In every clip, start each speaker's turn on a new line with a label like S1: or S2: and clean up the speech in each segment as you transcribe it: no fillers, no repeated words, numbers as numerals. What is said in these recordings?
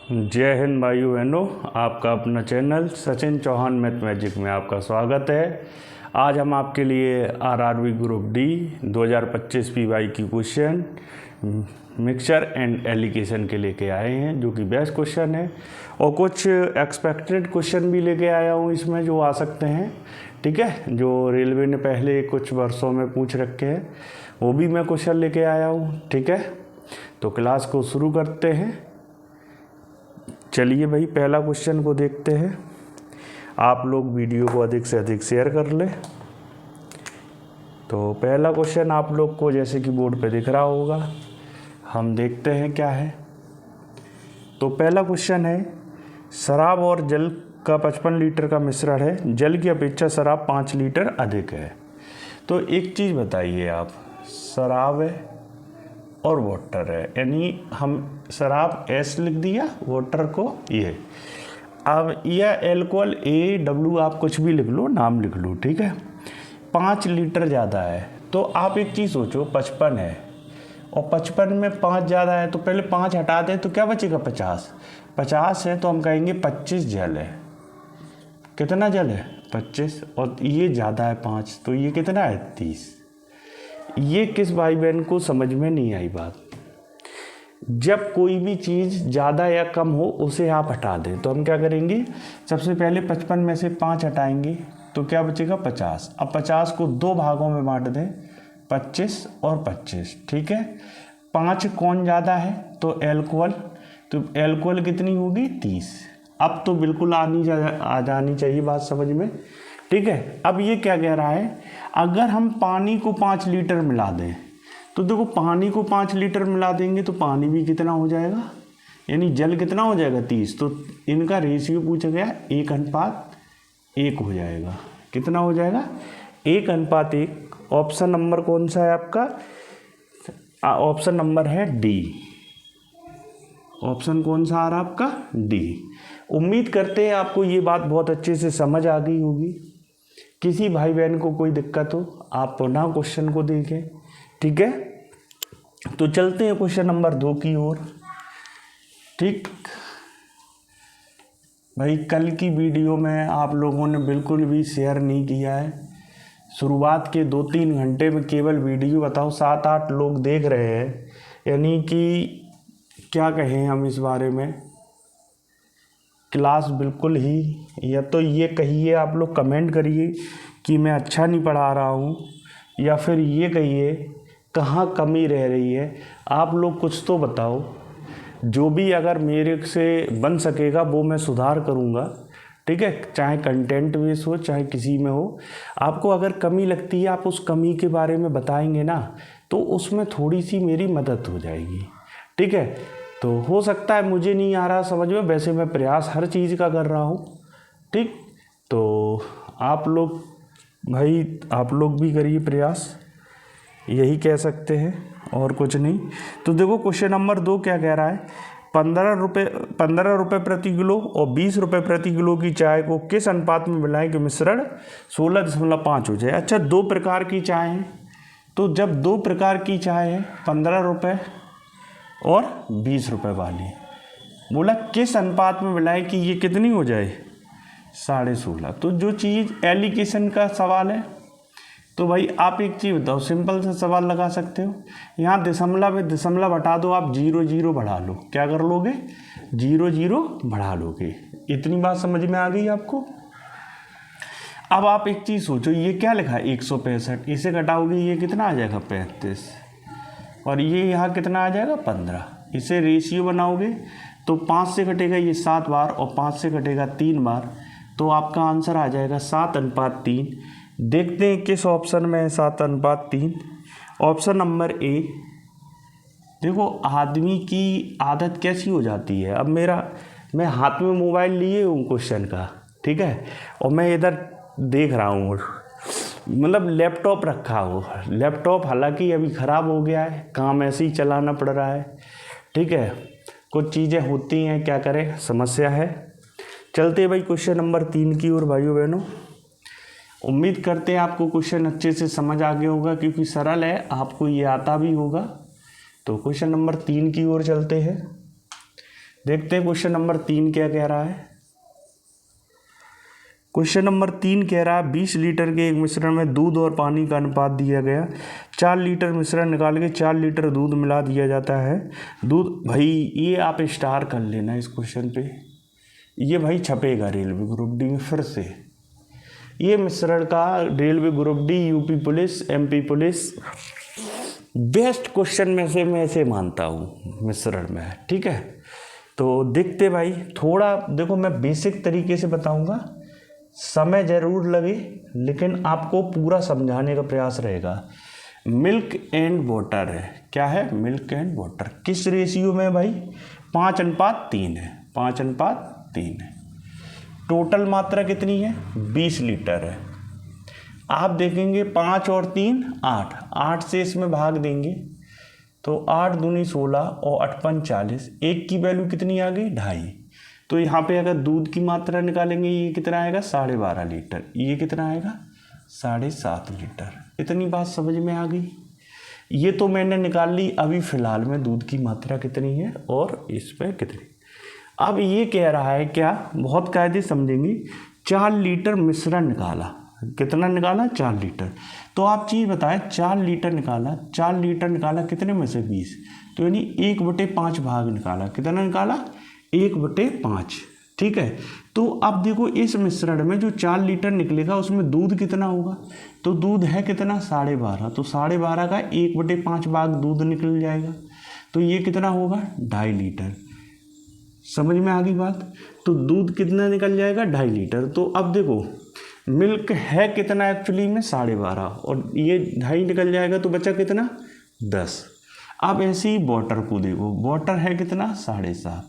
S1: जय हिंद भाइयों बहनों, आपका अपना channel Sachin Chauhan math magic में आपका स्वागत है। आज हम आपके लिए आरआरबी ग्रुप डी 2025 पीवाई की क्वेश्चन मिक्सचर एंड एलिगेशन के लेके आए हैं, जो कि बेस्ट क्वेश्चन है। और कुछ एक्सपेक्टेड क्वेश्चन भी लेके आया हूँ इसमें, जो आ सकते हैं। ठीक है, जो रेलवे ने पहले कुछ वर्षों में पूछ रखे हैं, वो भी मैं क्वेश्चन लेके आया हूँ। ठीक है, तो क्लास को शुरू करते हैं। चलिए भाई, पहला क्वेश्चन को देखते हैं। आप लोग वीडियो को अधिक से अधिक शेयर कर लें। तो पहला क्वेश्चन आप लोग को जैसे कि बोर्ड पे दिख रहा होगा, हम देखते हैं क्या है। तो पहला क्वेश्चन है, शराब और जल का 55 लीटर का मिश्रण है, जल की अपेक्षा शराब 5 लीटर अधिक है। तो एक चीज़ बताइए आप, शराब है और वाटर है, यानी हम शराब एस लिख दिया, वाटर को ये। अब यह एल्कोहल AW आप कुछ भी लिख लो, नाम लिख लो, ठीक है। 5 लीटर ज़्यादा है, तो आप एक चीज़ सोचो, 55 है और 55 में 5 ज़्यादा है, तो पहले 5 हटा दें तो क्या बचेगा? 50 है, तो हम कहेंगे 25 जल है। कितना जल है? 25, और ये ज़्यादा है 5, तो ये कितना है? 30। ये किस भाई बहन को समझ में नहीं आई बात? जब कोई भी चीज़ ज़्यादा या कम हो, उसे आप हटा दें, तो हम क्या करेंगे? सबसे पहले 55 में से 5 हटाएंगे तो क्या बचेगा? 50। अब 50 को 2 भागों में बांट दें, 25 और 25, ठीक है। 5 कौन ज़्यादा है? तो एल्कोहल। तो एल्कोहल कितनी होगी? 30। अब तो बिल्कुल आ जानी चाहिए बात समझ में, ठीक है। अब ये क्या कह रहा है, अगर हम पानी को 5 लीटर मिला दें, तो देखो पानी को 5 लीटर मिला देंगे तो पानी भी कितना हो जाएगा, यानी जल कितना हो जाएगा? 30। तो इनका रेशियो पूछा गया 1:1 हो जाएगा। कितना हो जाएगा? 1:1। ऑप्शन नंबर कौन सा है आपका? ऑप्शन नंबर है डी। ऑप्शन कौन सा आ रहा आपका? डी। उम्मीद करते हैं आपको ये बात बहुत अच्छे से समझ आ गई होगी। किसी भाई बहन को कोई दिक्कत हो, आप पुनः क्वेश्चन को देखें, ठीक है। तो चलते हैं क्वेश्चन नंबर 2 की ओर। ठीक भाई, कल की वीडियो में आप लोगों ने बिल्कुल भी शेयर नहीं किया है। शुरुआत के 2-3 घंटे में केवल वीडियो, बताओ 7-8 लोग देख रहे हैं, यानी कि क्या कहें हम इस बारे में। क्लास बिल्कुल ही, या तो ये कहिए आप लोग, कमेंट करिए कि मैं अच्छा नहीं पढ़ा रहा हूँ, या फिर ये कहिए कहाँ कमी रह रही है। आप लोग कुछ तो बताओ, जो भी अगर मेरे से बन सकेगा वो मैं सुधार करूँगा, ठीक है। चाहे कंटेंट बेस हो, चाहे किसी में हो। आपको अगर कमी लगती है, आप उस कमी के बारे में बताएंगे ना, तो उसमें थोड़ी सी मेरी मदद हो जाएगी, ठीक है। तो हो सकता है मुझे नहीं आ रहा समझ में, वैसे मैं प्रयास हर चीज़ का कर रहा हूँ, ठीक। तो आप लोग भाई, आप लोग भी करिए प्रयास, यही कह सकते हैं और कुछ नहीं। तो देखो क्वेश्चन नंबर 2 क्या कह रहा है, 15 रुपये प्रति किलो और 20 रुपये प्रति किलो की चाय को किस अनुपात में मिलाएं कि मिश्रण 16.5 हो जाए। अच्छा, 2 प्रकार की चाय है, तो जब 2 प्रकार की चाय है, 15 रुपये और 20 रुपये वाली, बोला किस अनुपात में मिलाएं कि ये कितनी हो जाए? 16.5। तो जो चीज़ एलिगेशन का सवाल है, तो भाई आप एक चीज़ बताओ, सिंपल सा सवाल लगा सकते हो। यहाँ दशमलव में दशमलव हटा दो, आप 0 बढ़ा लो। क्या कर लोगे? 0 बढ़ा लोगे। इतनी बात समझ में आ गई आपको? अब आप एक चीज़ सोचो, ये क्या लिखा है? 165, इसे घटाओगे ये कितना आ जाएगा? 35, और ये यहाँ कितना आ जाएगा? 15। इसे रेशियो बनाओगे तो 5 से कटेगा ये 7 बार और 5 से कटेगा 3 बार, तो आपका आंसर आ जाएगा 7:3। देखते हैं किस ऑप्शन में है 7:3। Option number A. देखो आदमी की आदत कैसी हो जाती है, अब मैं हाथ में मोबाइल लिए हूँ क्वेश्चन का, ठीक है, और मैं इधर देख रहा हूँ, मतलब लैपटॉप रखा हो। लैपटॉप हालांकि अभी ख़राब हो गया है, काम ऐसे ही चलाना पड़ रहा है, ठीक है। कुछ चीज़ें होती हैं, क्या करें, समस्या है। चलते भाई क्वेश्चन नंबर 3 की ओर भाइयों बहनों। उम्मीद करते हैं आपको क्वेश्चन अच्छे से समझ आ गया होगा, क्योंकि सरल है, आपको ये आता भी होगा। तो क्वेश्चन नंबर 3 की ओर चलते हैं। देखते हैं क्वेश्चन नंबर 3 क्या कह रहा है। क्वेश्चन नंबर 3 कह रहा है 20 लीटर के एक मिश्रण में दूध और पानी का अनुपात दिया गया। 4 लीटर मिश्रण निकाल के 4 लीटर दूध मिला दिया जाता है। दूध भाई ये आप स्टार कर लेना इस क्वेश्चन पे, ये भाई छपेगा रेलवे ग्रुप डी में फिर से। ये मिश्रण का railway group D, UP police, MP police best question में से मैं ऐसे मानता हूँ मिश्रण में, ठीक है। तो देखते भाई, थोड़ा देखो मैं बेसिक तरीके से बताऊँगा, समय ज़रूर लगे लेकिन आपको पूरा समझाने का प्रयास रहेगा। मिल्क एंड वाटर है, क्या है? Milk and water. किस रेशियो में भाई? 5:3 है, 5:3 है। टोटल मात्रा कितनी है? 20 लीटर है। आप देखेंगे 5 और 3 8, 8 से इसमें भाग देंगे तो 8 दूनी 16 और 8 पंच 40, एक की वैल्यू कितनी आ गई? 2.5। तो यहाँ पे अगर दूध की मात्रा निकालेंगे ये कितना आएगा? 12.5 लीटर। ये कितना आएगा? 7.5 लीटर। इतनी बात समझ में आ गई। ये तो मैंने निकाल ली अभी फ़िलहाल में दूध की मात्रा कितनी है और इस पर कितनी। अब ये कह रहा है क्या, बहुत कायदे समझेंगे, 4 लीटर मिश्रण निकाला। कितना निकाला? 4 लीटर। तो आप चीज़ बताएं, 4 लीटर निकाला, 4 लीटर निकाला कितने में से? 20। तो यानी 1/5 भाग निकाला। कितना निकाला? 1/5, ठीक है। तो अब देखो इस मिश्रण में जो 4 लीटर निकलेगा उसमें दूध कितना होगा? तो दूध है कितना? 12.5। तो 12.5 का 1/5 भाग दूध निकल जाएगा। तो ये कितना होगा? 2.5 लीटर। समझ में आ गई बात? तो दूध कितना निकल जाएगा? 2.5 लीटर। तो अब देखो मिल्क है कितना एक्चुअली में? 12.5 और ये 2.5 निकल जाएगा तो बचा कितना? 10। अब ऐसे ही वाटर को देखो, वाटर है कितना? 7.5।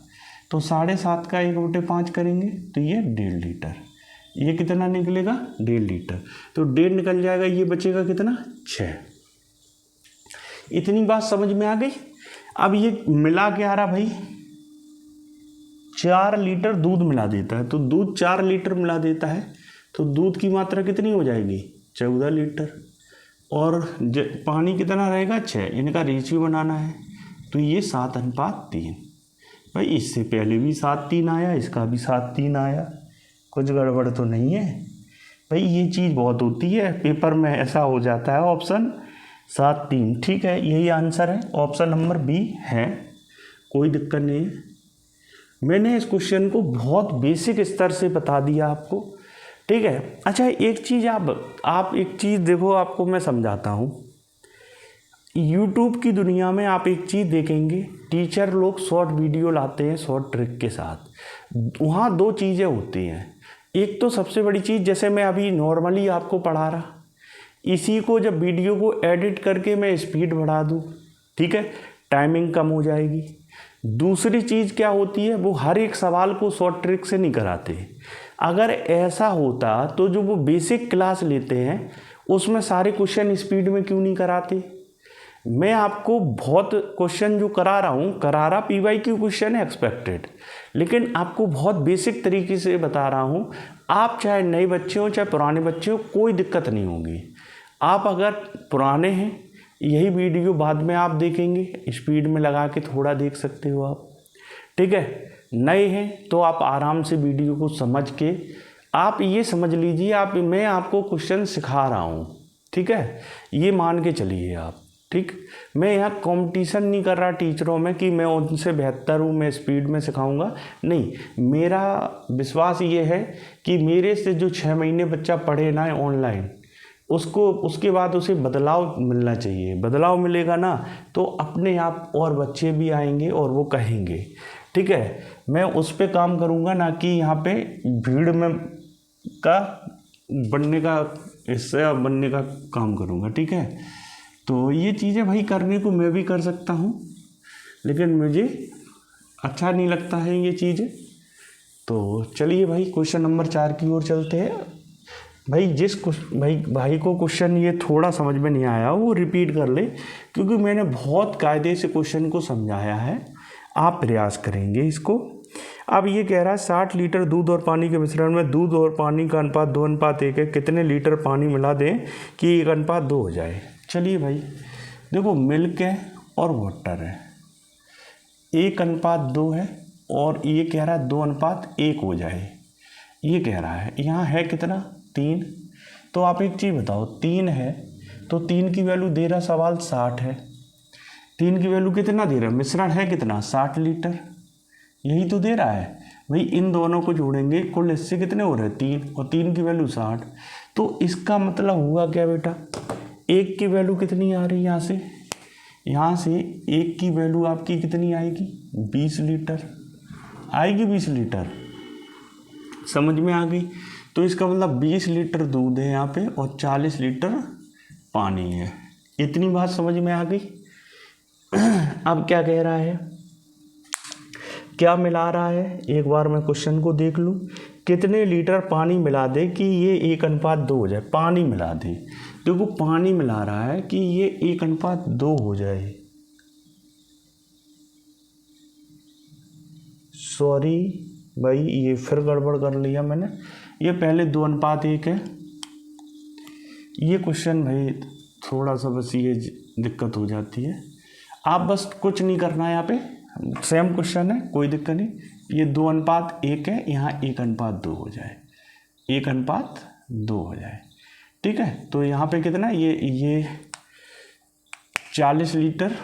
S1: तो 7.5 का 1/5 करेंगे तो ये 1.5 लीटर। ये कितना निकलेगा? 1.5 लीटर। तो 1.5 निकल जाएगा, ये बचेगा कितना? 6। इतनी बात समझ में आ गई। अब ये मिला के आ रहा भाई, 4 लीटर दूध मिला देता है। तो दूध 4 लीटर मिला देता है तो दूध की मात्रा कितनी हो जाएगी? 14 लीटर। और पानी कितना रहेगा? 6। इनका रेशियो बनाना है तो ये 7:3। भाई इससे पहले भी 7:3 आया, इसका भी 7:3 आया, कुछ गड़बड़ तो नहीं है भाई। ये चीज़ बहुत होती है पेपर में, ऐसा हो जाता है। ऑप्शन 7:3 ठीक है, यही आंसर है। ऑप्शन नंबर बी है, कोई दिक्कत नहीं है। मैंने इस क्वेश्चन को बहुत बेसिक स्तर से बता दिया आपको, ठीक है। अच्छा एक चीज़ आप एक चीज़ देखो, आपको मैं समझाता हूँ। यूट्यूब की दुनिया में आप एक चीज़ देखेंगे, टीचर लोग शॉर्ट वीडियो लाते हैं शॉर्ट ट्रिक के साथ। वहाँ 2 चीज़ें होती हैं। एक तो सबसे बड़ी चीज़, जैसे मैं अभी नॉर्मली आपको पढ़ा रहा, इसी को जब वीडियो को एडिट करके मैं स्पीड बढ़ा दूँ, ठीक है, टाइमिंग कम हो जाएगी। दूसरी चीज़ क्या होती है, वो हर एक सवाल को शॉर्ट ट्रिक से नहीं कराते। अगर ऐसा होता तो जो वो बेसिक क्लास लेते हैं उसमें सारे क्वेश्चन स्पीड में क्यों नहीं कराते। मैं आपको बहुत क्वेश्चन जो करा रहा PYQ क्वेश्चन है एक्सपेक्टेड, लेकिन आपको बहुत बेसिक तरीके से बता रहा हूँ। आप चाहे नए बच्चे हो चाहे पुराने बच्चे हो, कोई दिक्कत नहीं होगी। आप अगर पुराने हैं, यही वीडियो बाद में आप देखेंगे, स्पीड में लगा के थोड़ा देख सकते हो आप, ठीक है। नए हैं तो आप आराम से वीडियो को समझ के आप ये समझ लीजिए मैं आपको क्वेश्चन सिखा रहा हूँ, ठीक है, ये मान के चलिए आप, ठीक। मैं यहाँ कंपटीशन नहीं कर रहा टीचरों में कि मैं उनसे बेहतर हूँ, मैं स्पीड में सिखाऊंगा, नहीं। मेरा विश्वास ये है कि मेरे से जो 6 महीने बच्चा पढ़े ना ऑनलाइन, उसके बाद उसे बदलाव मिलना चाहिए। बदलाव मिलेगा ना तो अपने आप और बच्चे भी आएंगे और वो कहेंगे, ठीक है। मैं उस पर काम करूँगा, ना कि यहाँ पे भीड़ में का बनने का हिस्सा बनने का काम करूँगा, ठीक है। तो ये चीज़ें भाई करने को मैं भी कर सकता हूँ, लेकिन मुझे अच्छा नहीं लगता है ये चीज़ें। तो चलिए भाई क्वेश्चन नंबर 4 की ओर चलते हैं। भाई भाई को क्वेश्चन ये थोड़ा समझ में नहीं आया वो रिपीट कर ले, क्योंकि मैंने बहुत कायदे से क्वेश्चन को समझाया है। आप प्रयास करेंगे इसको। अब ये कह रहा है 60 लीटर दूध और पानी के मिश्रण में दूध और पानी का अनुपात 2:1 है। कितने लीटर पानी मिला दें कि 1:2 हो जाए। चलिए भाई देखो, मिल्क है और वाटर है, 1:2 है और ये कह रहा है 2:1 हो जाए, ये कह रहा है। यहाँ है कितना 3। तो आप एक चीज़ बताओ, 3 है तो 3 की वैल्यू दे रहा सवाल 60 है। 3 की वैल्यू कितना दे रहा है, मिश्रण है कितना 60 लीटर, यही तो दे रहा है भाई। इन दोनों को जोड़ेंगे कुल हिस्से कितने हो रहे हैं 3, और 3 की वैल्यू 60। तो इसका मतलब हुआ क्या बेटा, 1 की वैल्यू कितनी आ रही है यहाँ से 1 की वैल्यू आपकी कितनी आएगी 20 लीटर आएगी, 20 लीटर। समझ में आ गई। तो इसका मतलब 20 लीटर दूध है यहाँ पे और 40 लीटर पानी है। इतनी बात समझ में आ गई। अब क्या कह रहा है, क्या मिला रहा है, एक बार मैं क्वेश्चन को देख लूँ। कितने लीटर पानी मिला दे कि ये 1:2 हो जाए, पानी मिला दे। देखो पानी मिला रहा है कि ये 1:2 हो जाए। सॉरी भाई, ये फिर गड़बड़ कर लिया मैंने। ये पहले 2:1 है। ये क्वेश्चन भाई थोड़ा सा बस ये दिक्कत हो जाती है। आप बस कुछ नहीं करना है, यहाँ पे सेम क्वेश्चन है, कोई दिक्कत नहीं। ये 2:1 है, यहाँ 1:2 हो जाए, 1:2 हो जाए। ठीक है। तो यहाँ पे कितना, ये 40 लीटर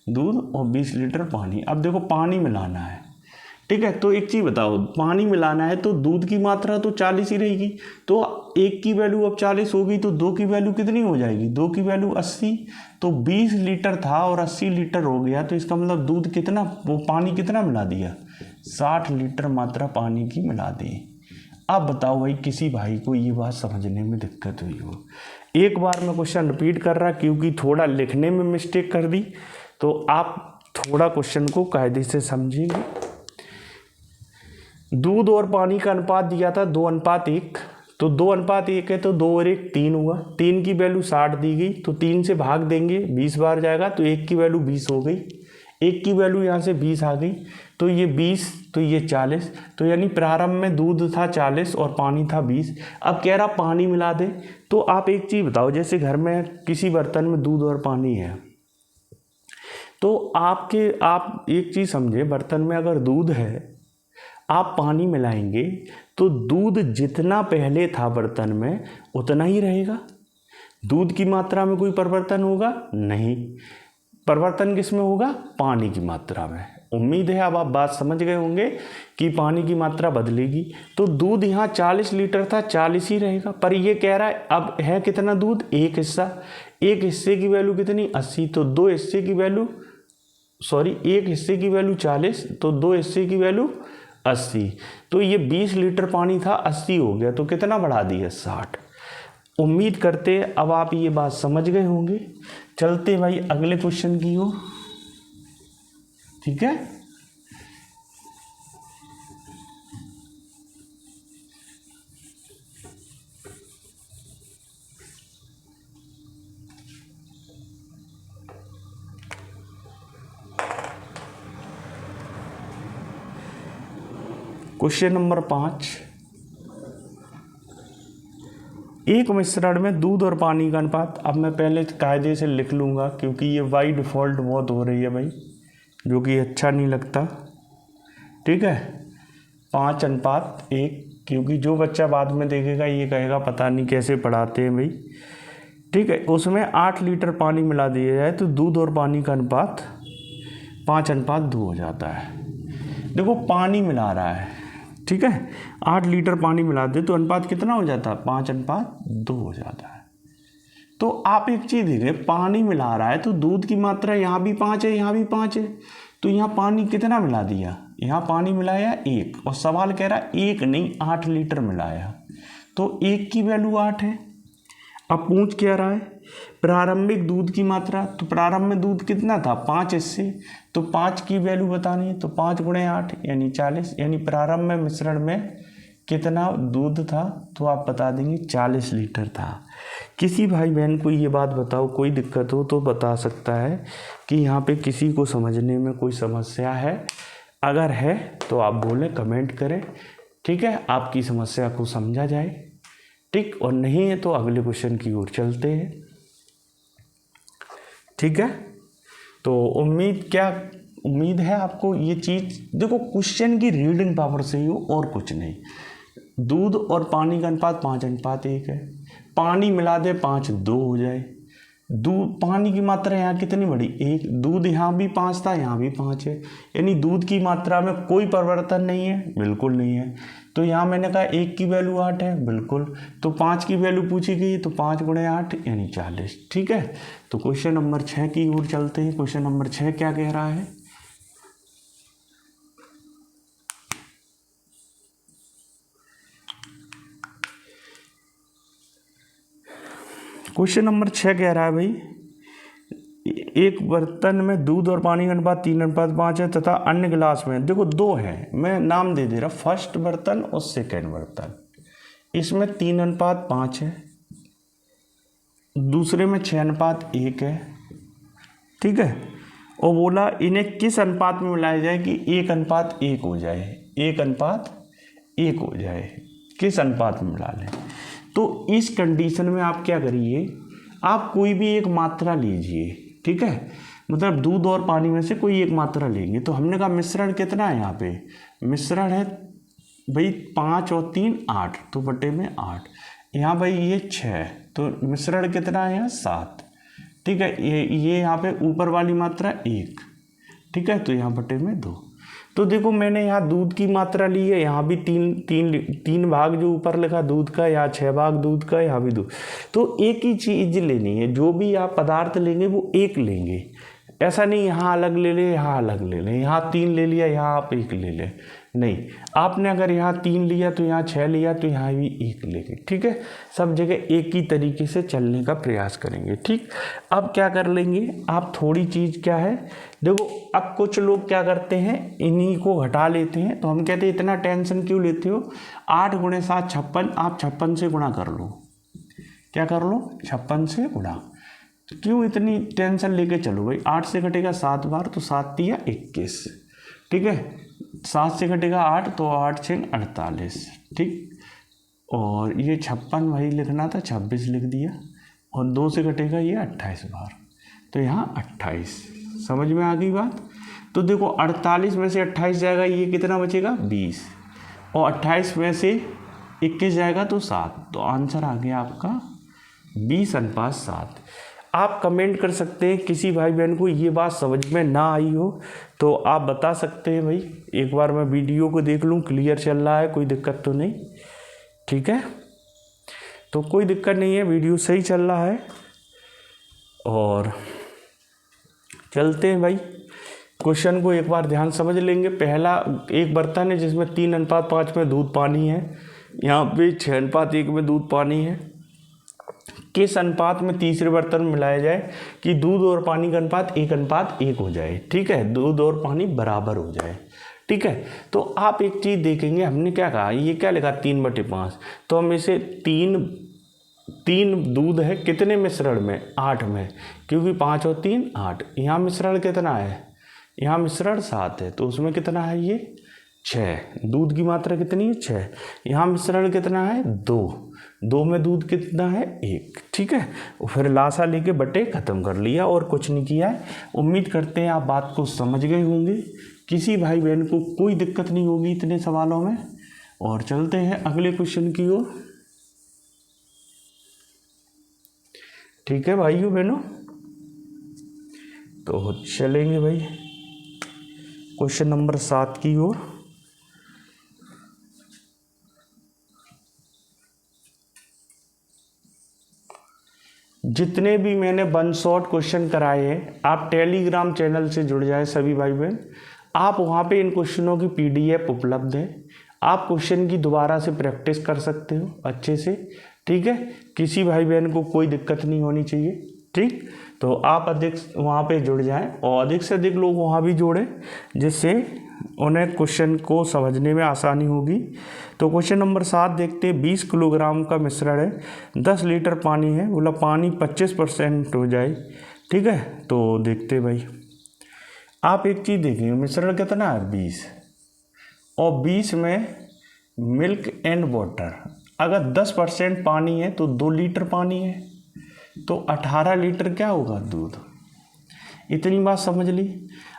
S1: दूध और 20 लीटर पानी। अब देखो पानी मिलाना है, ठीक है। तो एक चीज़ बताओ, पानी मिलाना है तो दूध की मात्रा तो 40 ही रहेगी। तो 1 की वैल्यू अब 40 होगी तो 2 की वैल्यू कितनी हो जाएगी, 2 की वैल्यू 80। तो 20 लीटर था और 80 लीटर हो गया, तो इसका मतलब दूध कितना, वो पानी कितना मिला दिया, 60 लीटर मात्रा पानी की मिला दी। अब बताओ भाई, किसी भाई को ये बात समझने में दिक्कत हुई हो। एक बार मैं क्वेश्चन रिपीट कर रहा क्योंकि थोड़ा लिखने में मिस्टेक कर दी, तो आप थोड़ा क्वेश्चन को कायदे से समझेंगे। दूध और पानी का अनुपात दिया था 2:1, तो 2:1 है तो 2 और 1 3 हुआ। 3 की वैल्यू 60 दी गई तो 3 से भाग देंगे, 20 बार जाएगा, तो 1 की वैल्यू 20 हो गई। 1 की वैल्यू यहाँ से 20 आ गई, तो ये 20 तो ये 40। तो यानी प्रारंभ में दूध था 40 और पानी था 20। अब कह रहा पानी मिला दे। तो आप एक चीज़ बताओ, जैसे घर में किसी बर्तन में दूध और पानी है, तो आप एक चीज़ समझे, बर्तन में अगर दूध है, आप पानी मिलाएंगे तो दूध जितना पहले था बर्तन में उतना ही रहेगा। दूध की मात्रा में कोई परिवर्तन होगा नहीं। परिवर्तन किस में होगा, पानी की मात्रा में। उम्मीद है अब आप बात समझ गए होंगे कि पानी की मात्रा बदलेगी। तो दूध यहाँ 40 लीटर था, 40 ही रहेगा। पर ये कह रहा है अब है कितना दूध, 1 हिस्सा। 1 हिस्से की वैल्यू कितनी, 80। तो 2 हिस्से की वैल्यू, सॉरी 1 हिस्से की वैल्यू 40, तो 2 हिस्से की वैल्यू 80। तो ये 20 लीटर पानी था, 80 हो गया, तो कितना बढ़ा दिया, 60। उम्मीद करते अब आप ये बात समझ गए होंगे। चलते भाई अगले क्वेश्चन की ओर, ठीक है। क्वेश्चन नंबर 5, एक मिश्रण में दूध और पानी का अनुपात। अब मैं पहले कायदे से लिख लूँगा क्योंकि ये बाई डिफ़ॉल्ट बहुत हो रही है भाई, जो कि अच्छा नहीं लगता। ठीक है, 5:1, क्योंकि जो बच्चा बाद में देखेगा ये कहेगा पता नहीं कैसे पढ़ाते हैं भाई। ठीक है, उसमें 8 लीटर पानी मिला दिया जाए तो दूध और पानी का अनुपात 5:2 हो जाता है। देखो पानी मिला रहा है, ठीक है, 8 लीटर पानी मिला दे तो अनुपात कितना हो जाता है, 5:2 हो जाता है। तो आप एक चीज़ देखें, पानी मिला रहा है तो दूध की मात्रा यहाँ भी 5 है, यहाँ भी 5 है, तो यहाँ पानी कितना मिला दिया, यहाँ पानी मिलाया 1, और सवाल कह रहा है 1 नहीं 8 लीटर मिलाया, तो 1 की वैल्यू 8 है। अब पूछ क्या रहा है, प्रारंभिक दूध की मात्रा। तो प्रारंभ में दूध कितना था, 5 हिस्से, तो 5 की वैल्यू बतानी है, तो 5 × 8 यानी 40, यानी प्रारंभ में मिश्रण में कितना दूध था, तो आप बता देंगे 40 लीटर था। किसी भाई बहन को ये बात बताओ, कोई दिक्कत हो तो बता सकता है कि यहाँ पे किसी को समझने में कोई समस्या है। अगर है तो आप बोलें, कमेंट करें, ठीक है, आपकी समस्या को समझा जाए, ठीक। और नहीं है तो अगले क्वेश्चन की ओर चलते हैं, ठीक है। तो उम्मीद क्या उम्मीद है आपको ये चीज़, देखो क्वेश्चन की रीडिंग पावर से ही हो और कुछ नहीं। दूध और पानी का अनुपात 5:1 है, पानी मिला दे 5:2 हो जाए। दूध पानी की मात्रा यहाँ कितनी बड़ी 1, दूध यहाँ भी 5 था, यहाँ भी 5 है, यानी दूध की मात्रा में कोई परिवर्तन नहीं है, बिल्कुल नहीं है। तो यहाँ मैंने कहा 1 की वैल्यू 8 है, बिल्कुल। तो 5 की वैल्यू पूछी गई, तो 5 × 8 यानी 40। ठीक है, तो क्वेश्चन नंबर 6 की ओर चलते हैं। क्वेश्चन नंबर 6 क्या कह रहा है? क्वेश्चन नंबर 6 कह रहा है भाई, एक बर्तन में दूध और पानी का अनुपात 3:5 है तथा अन्य गिलास में, देखो 2 है, मैं नाम दे रहा, फर्स्ट बर्तन और सेकेंड बर्तन, इसमें 3:5 है, दूसरे में 6:1 है। ठीक है, और बोला इन्हें किस अनुपात में मिलाया जाए कि 1:1 हो जाए, 1:1 हो जाए, किस अनुपात में मिला लें। तो इस कंडीशन में आप क्या करिए, आप कोई भी एक मात्रा लीजिए। ठीक है, मतलब दूध और पानी में से कोई एक मात्रा लेंगे। तो हमने कहा मिश्रण कितना है, यहाँ पे मिश्रण है भाई 5 और 3 8, तो बटे में 8, यहाँ भाई ये 6, तो मिश्रण कितना है यहाँ 7। ठीक है, ये यहाँ पे ऊपर वाली मात्रा 1। ठीक है, तो यहाँ बटे में 2। तो देखो मैंने यहाँ दूध की मात्रा ली है, यहाँ भी तीन भाग जो ऊपर लिखा दूध का, यहाँ 6 भाग दूध का, यहाँ भी दूध। तो एक ही चीज़ लेनी है, जो भी आप पदार्थ लेंगे वो एक लेंगे, ऐसा नहीं यहाँ अलग ले ले, यहाँ अलग ले लें, यहाँ 3 ले लिया, यहाँ आप 1 ले लें, नहीं। आपने अगर यहाँ 3 लिया तो यहाँ 6 लिया तो यहाँ भी 1 लेंगे। ठीक है, सब जगह एक ही तरीके से चलने का प्रयास करेंगे। ठीक, अब क्या कर लेंगे, आप थोड़ी चीज़ क्या है, देखो अब कुछ लोग क्या करते हैं, इन्हीं को घटा लेते हैं। तो हम कहते हैं इतना टेंशन क्यों लेते हो, 8 × 7 56, आप 56 से गुणा कर लो, क्या कर लो 56 से गुणा, क्यों इतनी टेंशन लेके चलो भाई। 8 से घटेगा 7 बार, तो 7 × 21। ठीक है, 7 से घटेगा 8, तो 8 × 6 48। ठीक, और ये 56 वही लिखना था, 26 लिख दिया, और 2 से घटेगा ये 28 बार, तो यहाँ 28। समझ में आ गई बात। तो देखो 48 में से 28 जाएगा, ये कितना बचेगा 20, और 28 में से 21 जाएगा तो 7, तो आंसर आ गया आपका 20:7। आप कमेंट कर सकते हैं, किसी भाई बहन को ये बात समझ में ना आई हो तो आप बता सकते हैं भाई, एक बार मैं वीडियो को देख लूँ क्लियर चल रहा है, कोई दिक्कत तो नहीं। ठीक है, तो कोई दिक्कत नहीं है, वीडियो सही चल रहा है। और चलते हैं भाई, क्वेश्चन को एक बार ध्यान समझ लेंगे। पहला एक बर्तन है जिसमें 3:5 में दूध पानी है, यहाँ पे 6:1 में दूध पानी है। किस अनुपात में तीसरे बर्तन में मिलाया जाए कि दूध और पानी का अनुपात 1:1 हो जाए। ठीक है, दूध और पानी बराबर हो जाए। ठीक है, तो आप एक चीज़ देखेंगे, हमने क्या कहा, ये क्या लिखा 3/5, तो हम इसे 3 दूध है कितने मिश्रण में 8 में, क्योंकि 5 और 3 8। यहाँ मिश्रण कितना है, यहाँ मिश्रण 7 है, तो उसमें कितना है ये 6, दूध की मात्रा कितनी है 6। यहाँ मिश्रण कितना है 2 में दूध कितना है 1। ठीक है, फिर लासा लेके बटे ख़त्म कर लिया और कुछ नहीं किया है। उम्मीद करते हैं आप बात को समझ गए होंगे, किसी भाई बहन को कोई दिक्कत नहीं होगी इतने सवालों में। और चलते हैं अगले क्वेश्चन की ओर। ठीक है भाइयों बहनों, तो चलेंगे भाई क्वेश्चन नंबर 7 की ओर। जितने भी मैंने 1 शॉट क्वेश्चन कराए हैं, आप टेलीग्राम चैनल से जुड़ जाए सभी भाई बहन, आप वहाँ पे इन क्वेश्चनों की PDF उपलब्ध है, आप क्वेश्चन की दोबारा से प्रैक्टिस कर सकते हो अच्छे से। ठीक है, किसी भाई बहन को कोई दिक्कत नहीं होनी चाहिए। ठीक, तो आप अधिक वहाँ पे जुड़ जाएं और अधिक से अधिक लोग वहाँ भी जोड़ें, जिससे उन्हें क्वेश्चन को समझने में आसानी होगी। तो क्वेश्चन नंबर 7 देखते हैं। 20 किलोग्राम का मिश्रण है, 10 लीटर पानी है, बोला पानी 25% हो जाए। ठीक है, तो देखते भाई, आप एक चीज़ देखेंगे, मिश्रण कितना है 20, और 20 में मिल्क एंड वाटर, अगर 10% पानी है तो 2 लीटर पानी है, तो 18 लीटर क्या होगा दूध। इतनी बात समझ ली।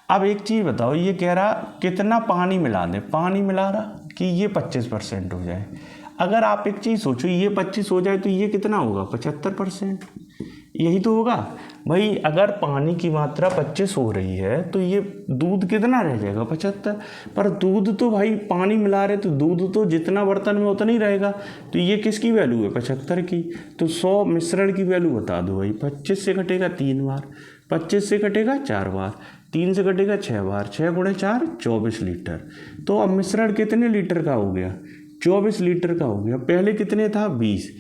S1: अब एक चीज़ बताओ, ये कह रहा कितना पानी मिला दें, पानी मिला रहा कि ये 25% हो जाए। अगर आप एक चीज़ सोचो, ये 25 हो जाए तो ये कितना होगा, 75%, यही तो होगा भाई। अगर पानी की मात्रा 25 हो रही है तो ये दूध कितना रह जाएगा, 75। पर दूध तो भाई पानी मिला रहे तो दूध तो जितना बर्तन में उतना ही रहेगा। तो ये किसकी वैल्यू है, 75 की। तो 100 मिश्रण की वैल्यू बता दो भाई। 25 से कटेगा 3 बार, 25 से कटेगा 4 बार, 3 से कटेगा 6 बार, 6 गुणे 4 24 लीटर। तो अब मिश्रण कितने लीटर का हो गया, 24 लीटर का हो गया। पहले कितने था, 20।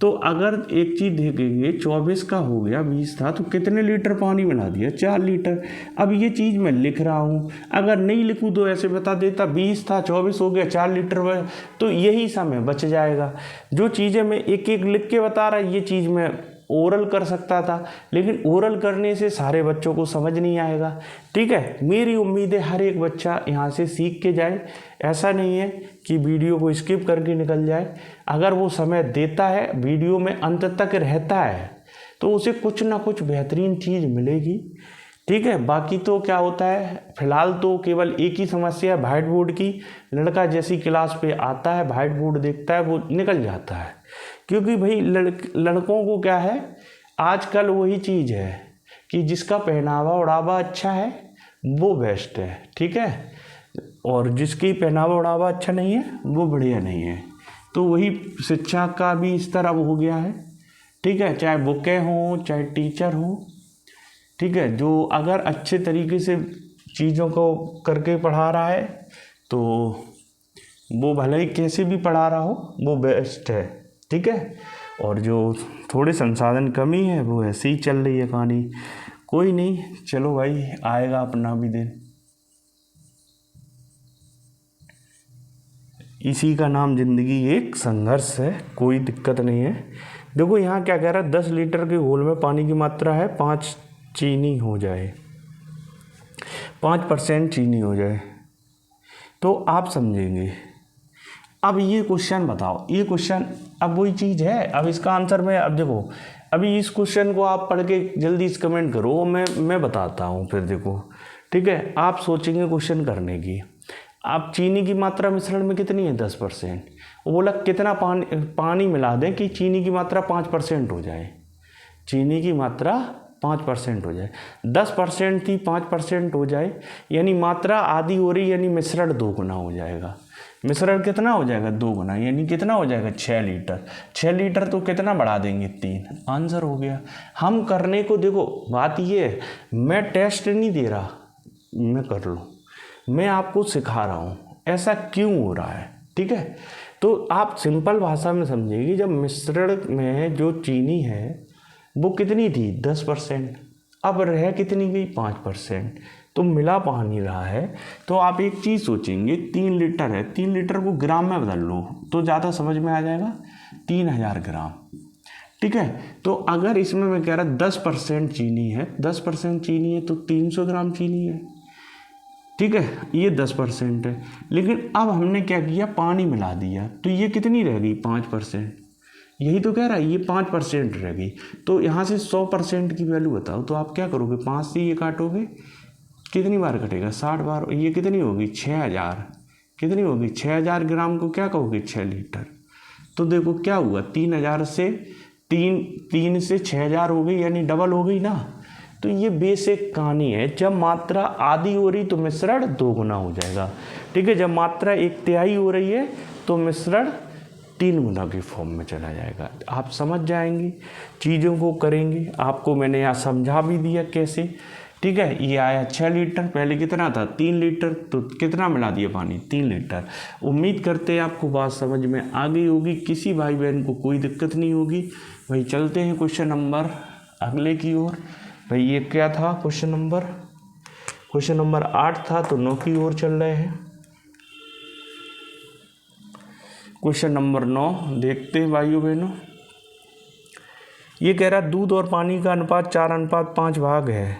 S1: तो अगर एक चीज़ देखेंगे, 24 का हो गया, 20 था, तो कितने लीटर पानी मिला दिया, 4 लीटर। अब ये चीज़ मैं लिख रहा हूँ, अगर नहीं लिखूँ तो ऐसे बता देता 20 था, 24 हो गया, 4 लीटर, तो यही समय बच जाएगा। जो चीज़ें मैं एक एक लिख के बता रहा, ये चीज़ मैं ओरल कर सकता था, लेकिन ओरल करने से सारे बच्चों को समझ नहीं आएगा। ठीक है, मेरी उम्मीद है हर एक बच्चा यहाँ से सीख के जाए। ऐसा नहीं है कि वीडियो को स्किप करके निकल जाए। अगर वो समय देता है, वीडियो में अंत तक रहता है, तो उसे कुछ ना कुछ बेहतरीन चीज़ मिलेगी। ठीक है, बाकी तो क्या होता है, फिलहाल तो केवल एक ही समस्या है व्हाइट बोर्ड की। लड़का जैसी क्लास पे आता है, व्हाइट बोर्ड देखता है, वो निकल जाता है। क्योंकि भाई लड़कों को क्या है, आजकल वही चीज़ है कि जिसका पहनावा ओढ़ावा अच्छा है वो बेस्ट है। ठीक है, और जिसकी पहनावा ओढ़ावा अच्छा नहीं है वो बढ़िया नहीं है। तो वही शिक्षा का भी स्तर अब हो गया है। ठीक है, चाहे बुकें हों, चाहे टीचर हो। ठीक है, जो अगर अच्छे तरीके से चीज़ों को करके पढ़ा रहा है तो वो भले ही कैसे भी पढ़ा रहा हो, वो बेस्ट है। ठीक है, और जो थोड़े संसाधन कमी है वो ऐसे ही चल रही है कहानी। कोई नहीं, चलो भाई, आएगा अपना भी दिन। इसी का नाम ज़िंदगी एक संघर्ष है, कोई दिक्कत नहीं है। देखो यहाँ क्या कह रहा है, 10 लीटर के घोल में पानी की मात्रा है 5 चीनी हो जाए, 5% चीनी हो जाए, तो आप समझेंगे। अब ये क्वेश्चन बताओ, ये क्वेश्चन अब वही चीज़ है। अब इसका आंसर मैं, अब देखो, अभी इस क्वेश्चन को आप पढ़ के जल्दी से कमेंट करो, मैं बताता हूँ फिर देखो। ठीक है, आप सोचेंगे क्वेश्चन करने की। आप चीनी की मात्रा मिश्रण में कितनी है, 10%। वो बोला कितना पानी मिला दें कि चीनी की मात्रा 5% हो जाए, चीनी की मात्रा 5% हो जाए। 10% थी, 5% हो जाए, यानी मात्रा आधी हो रही, यानी मिश्रण 2 गुना हो जाएगा। मिश्रण कितना हो जाएगा, 2 गुना, यानी कितना हो जाएगा, 6 लीटर। 6 लीटर तो कितना बढ़ा देंगे, 3। आंसर हो गया। हम करने को, देखो बात ये है, मैं टेस्ट नहीं दे रहा, मैं कर लूँ, मैं आपको सिखा रहा हूँ ऐसा क्यों हो रहा है। ठीक है, तो आप सिंपल भाषा में समझिए, जब मिश्रण में जो चीनी है वो कितनी थी, 10%, अब रह कितनी गई, 5%, तो मिला पानी रहा है। तो आप एक चीज़ सोचेंगे, 3 लीटर है, 3 लीटर को ग्राम में बदल लो तो ज़्यादा समझ में आ जाएगा, 3000 ग्राम। ठीक है, तो अगर इसमें मैं कह रहा 10% चीनी है, 10% चीनी है तो 300 ग्राम चीनी है। ठीक है, ये 10% है, लेकिन अब हमने क्या किया, पानी मिला दिया, तो ये कितनी रह गई, 5%। यही तो कह रहा है, ये 5% रह गई। तो यहाँ से 100% की वैल्यू बताओ, तो आप क्या करोगे, 5 से ये काटोगे, कितनी बार कटेगा, 60 बार। ये कितनी होगी, 6000। कितनी होगी, 6000 ग्राम को क्या कहोगे, 6 लीटर। तो देखो क्या हुआ, 3000 से 3 से 6000 हो गई, यानी डबल हो गई ना। तो ये बेसिक कहानी है, जब मात्रा आधी हो रही तो मिश्रण 2 गुना हो जाएगा। ठीक है, जब मात्रा 1/3 हो रही है तो मिश्रण 3 गुना की फॉर्म में चला जाएगा। आप समझ जाएंगे, चीज़ों को करेंगे। आपको मैंने यहाँ समझा भी दिया कैसे। ठीक है, ये आया 6 लीटर, पहले कितना था, 3 लीटर, तो कितना मिला दिया पानी, 3 लीटर। उम्मीद करते हैं आपको बात समझ में आ गई होगी, किसी भाई बहन को कोई दिक्कत नहीं होगी। भाई चलते हैं क्वेश्चन नंबर अगले की ओर। भाई ये क्या था, क्वेश्चन नंबर 8 था, तो 9 की ओर चल रहे हैं। क्वेश्चन नंबर 9 देखते हैं भाइयों बहनों। ये कह रहा है दूध और पानी का अनुपात 4:5 भाग है।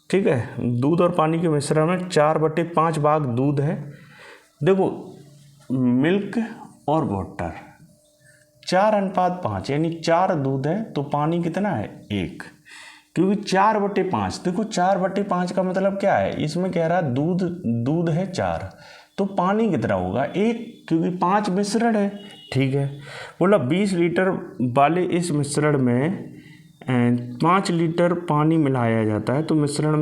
S1: ठीक है, दूध और पानी के मिश्रण में 4/5 भाग दूध है। देखो, मिल्क और वाटर 4:5, यानी 4 दूध है तो पानी कितना है, 1। क्योंकि 4/5, देखो 4/5 का मतलब क्या है, इसमें कह रहा दूध है 4, तो पानी कितना होगा 1, क्योंकि 5 मिश्रण है। ठीक है, बोला 20 लीटर वाले इस मिश्रण में 5 लीटर पानी मिलाया जाता है, तो मिश्रण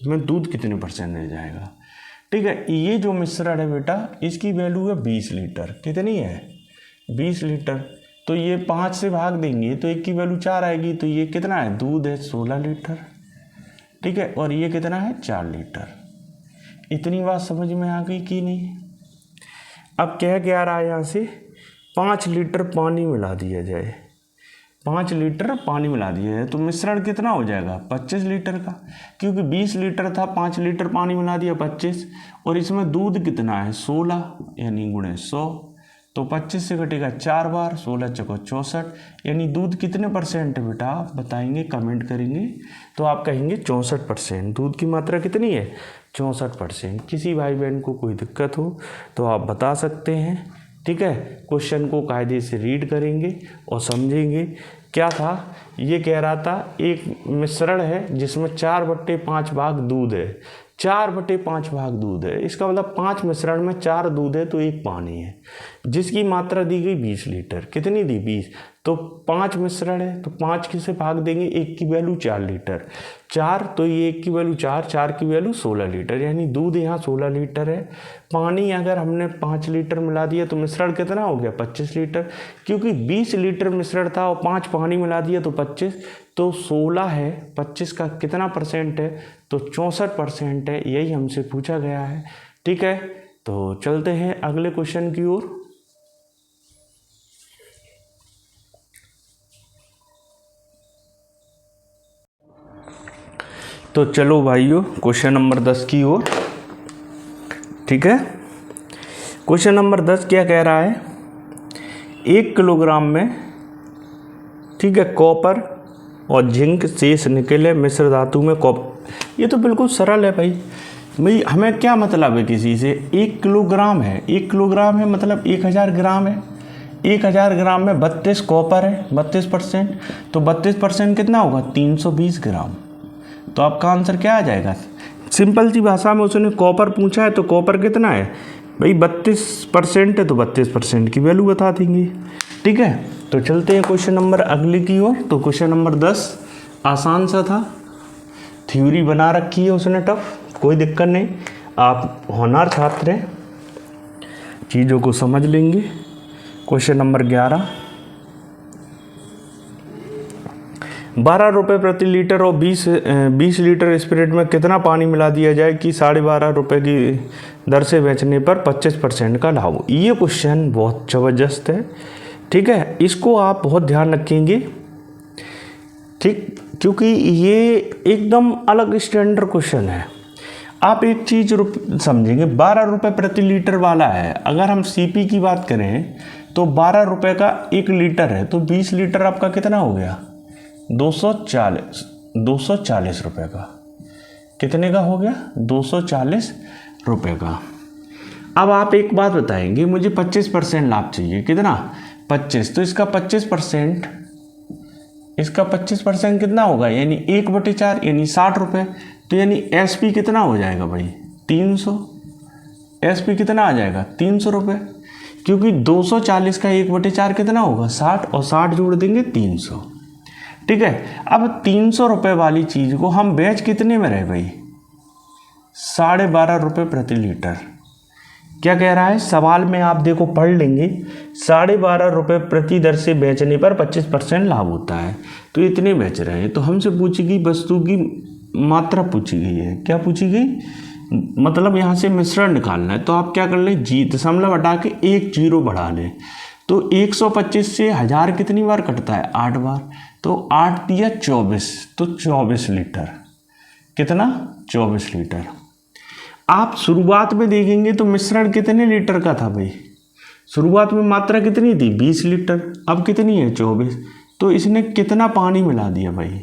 S1: में दूध कितने % रह जाएगा। ठीक है, ये जो मिश्रण है बेटा, इसकी वैल्यू है 20 लीटर। कितनी है 20 लीटर। तो ये 5 से भाग देंगे तो 1 की वैल्यू 4 आएगी, तो ये कितना है, दूध है 16 लीटर। ठीक है, और ये कितना है 4 लीटर। इतनी बात समझ में आ गई कि नहीं। अब क्या रहा है यहाँ से, 5 लीटर पानी मिला दिया जाए, 5 लीटर पानी मिला दिया जाए तो मिश्रण कितना हो जाएगा 25 लीटर का, क्योंकि 20 लीटर था, 5 लीटर पानी मिला दिया 25, और इसमें दूध कितना है 16, यानी गुणे 100, तो 25 से घटेगा 4 बार, 16 चौको 64, यानी दूध कितने % है बेटा, आप बताएंगे, कमेंट करेंगे तो आप कहेंगे 64%। दूध की मात्रा कितनी है 64%। किसी भाई बहन को कोई दिक्कत हो तो आप बता सकते हैं। ठीक है, क्वेश्चन को कायदे से रीड करेंगे और समझेंगे। क्या था, ये कह रहा था एक मिश्रण है जिसमें 4/5 भाग दूध है, 4/5 भाग दूध है, इसका मतलब 5 मिश्रण में 4 दूध है तो 1 पानी है, जिसकी मात्रा दी गई 20 लीटर। कितनी दी 20, तो 5 मिश्रण है तो 5 किसे भाग देंगे, 1 की वैल्यू 4 लीटर, 4 तो ये 1 की वैल्यू 4, 4 की वैल्यू 16 लीटर, यानी दूध यहाँ 16 लीटर है। पानी अगर हमने 5 लीटर मिला दिया तो मिश्रण कितना हो गया 25 लीटर, क्योंकि 20 लीटर मिश्रण था और 5 पानी मिला दिया तो 25, तो 16 है, 25 का कितना % है, तो 64% है। यही हमसे पूछा गया है। ठीक है, तो चलते हैं अगले क्वेश्चन की ओर। तो चलो भाइयों क्वेश्चन नंबर 10 की ओर। ठीक है, क्वेश्चन नंबर 10 क्या कह रहा है, 1 किलोग्राम में, ठीक है, कॉपर और जिंक शेष निकले मिश्र धातु में कॉपर। ये तो बिल्कुल सरल है भाई हमें क्या मतलब है किसी से, 1 किलोग्राम है, 1 किलोग्राम है मतलब 1000 ग्राम है, 1000 ग्राम में 32 कॉपर है, 32%, तो 32% कितना होगा 320 ग्राम। तो आपका आंसर क्या आ जाएगा, सिंपल सी भाषा में उसने कॉपर पूछा है तो कॉपर कितना है भाई 32% है, तो 32% की वैल्यू बता देंगे। ठीक है, तो चलते हैं क्वेश्चन नंबर अगले की ओर। तो क्वेश्चन नंबर 10 आसान सा था, थ्योरी बना रखी है उसने टफ, कोई दिक्कत नहीं, आप होनहार छात्र हैं, चीज़ों को समझ लेंगे। क्वेश्चन नंबर 11, 12 रुपये प्रति लीटर और 20 लीटर स्पिरिट में कितना पानी मिला दिया जाए कि 12.5 रुपये की दर से बेचने पर 25% का लाभ हो। ये क्वेश्चन बहुत ज़बरदस्त है। ठीक है, इसको आप बहुत ध्यान रखेंगे, ठीक, क्योंकि ये एकदम अलग स्टैंडर्ड क्वेश्चन है। आप एक चीज़ समझेंगे, 12 रुपये प्रति लीटर वाला है, अगर हम सीपी की बात करें तो 12 रुपये का 1 लीटर है, तो 20 लीटर आपका कितना हो गया 240 रुपये का। कितने का हो गया 240 रुपये का। अब आप एक बात बताएंगे, मुझे 25% लाभ चाहिए, कितना 25, तो इसका 25% कितना होगा, यानी 1/4 यानी 60 रुपये, तो यानी एसपी कितना हो जाएगा भाई 300, एसपी कितना आ जाएगा 300 रुपये, क्योंकि 240 का 1/4 कितना होगा 60, और 60 जोड़ देंगे 300। ठीक है, अब 300 रुपये वाली चीज़ को हम बेच कितने में रहे भाई 12.5 रुपये प्रति लीटर। क्या कह रहा है सवाल में, आप देखो पढ़ लेंगे, 12.5 रुपये प्रति दर से बेचने पर 25% लाभ होता है, तो इतने बेच रहे हैं। तो हमसे पूछी गई वस्तु की मात्रा पूछी गई है, क्या पूछी गई, मतलब यहाँ से मिश्रण निकालना है। तो आप क्या कर लें, दशमलव हटा के 1 0 बढ़ा लें, तो 125 से 1000 कितनी बार कटता है 8 बार, तो 8 दिया 24, तो 24 लीटर, कितना 24 लीटर। आप शुरुआत में देखेंगे तो मिश्रण कितने लीटर का था भाई, शुरुआत में मात्रा कितनी थी 20 लीटर, अब कितनी है 24, तो इसने कितना पानी मिला दिया भाई,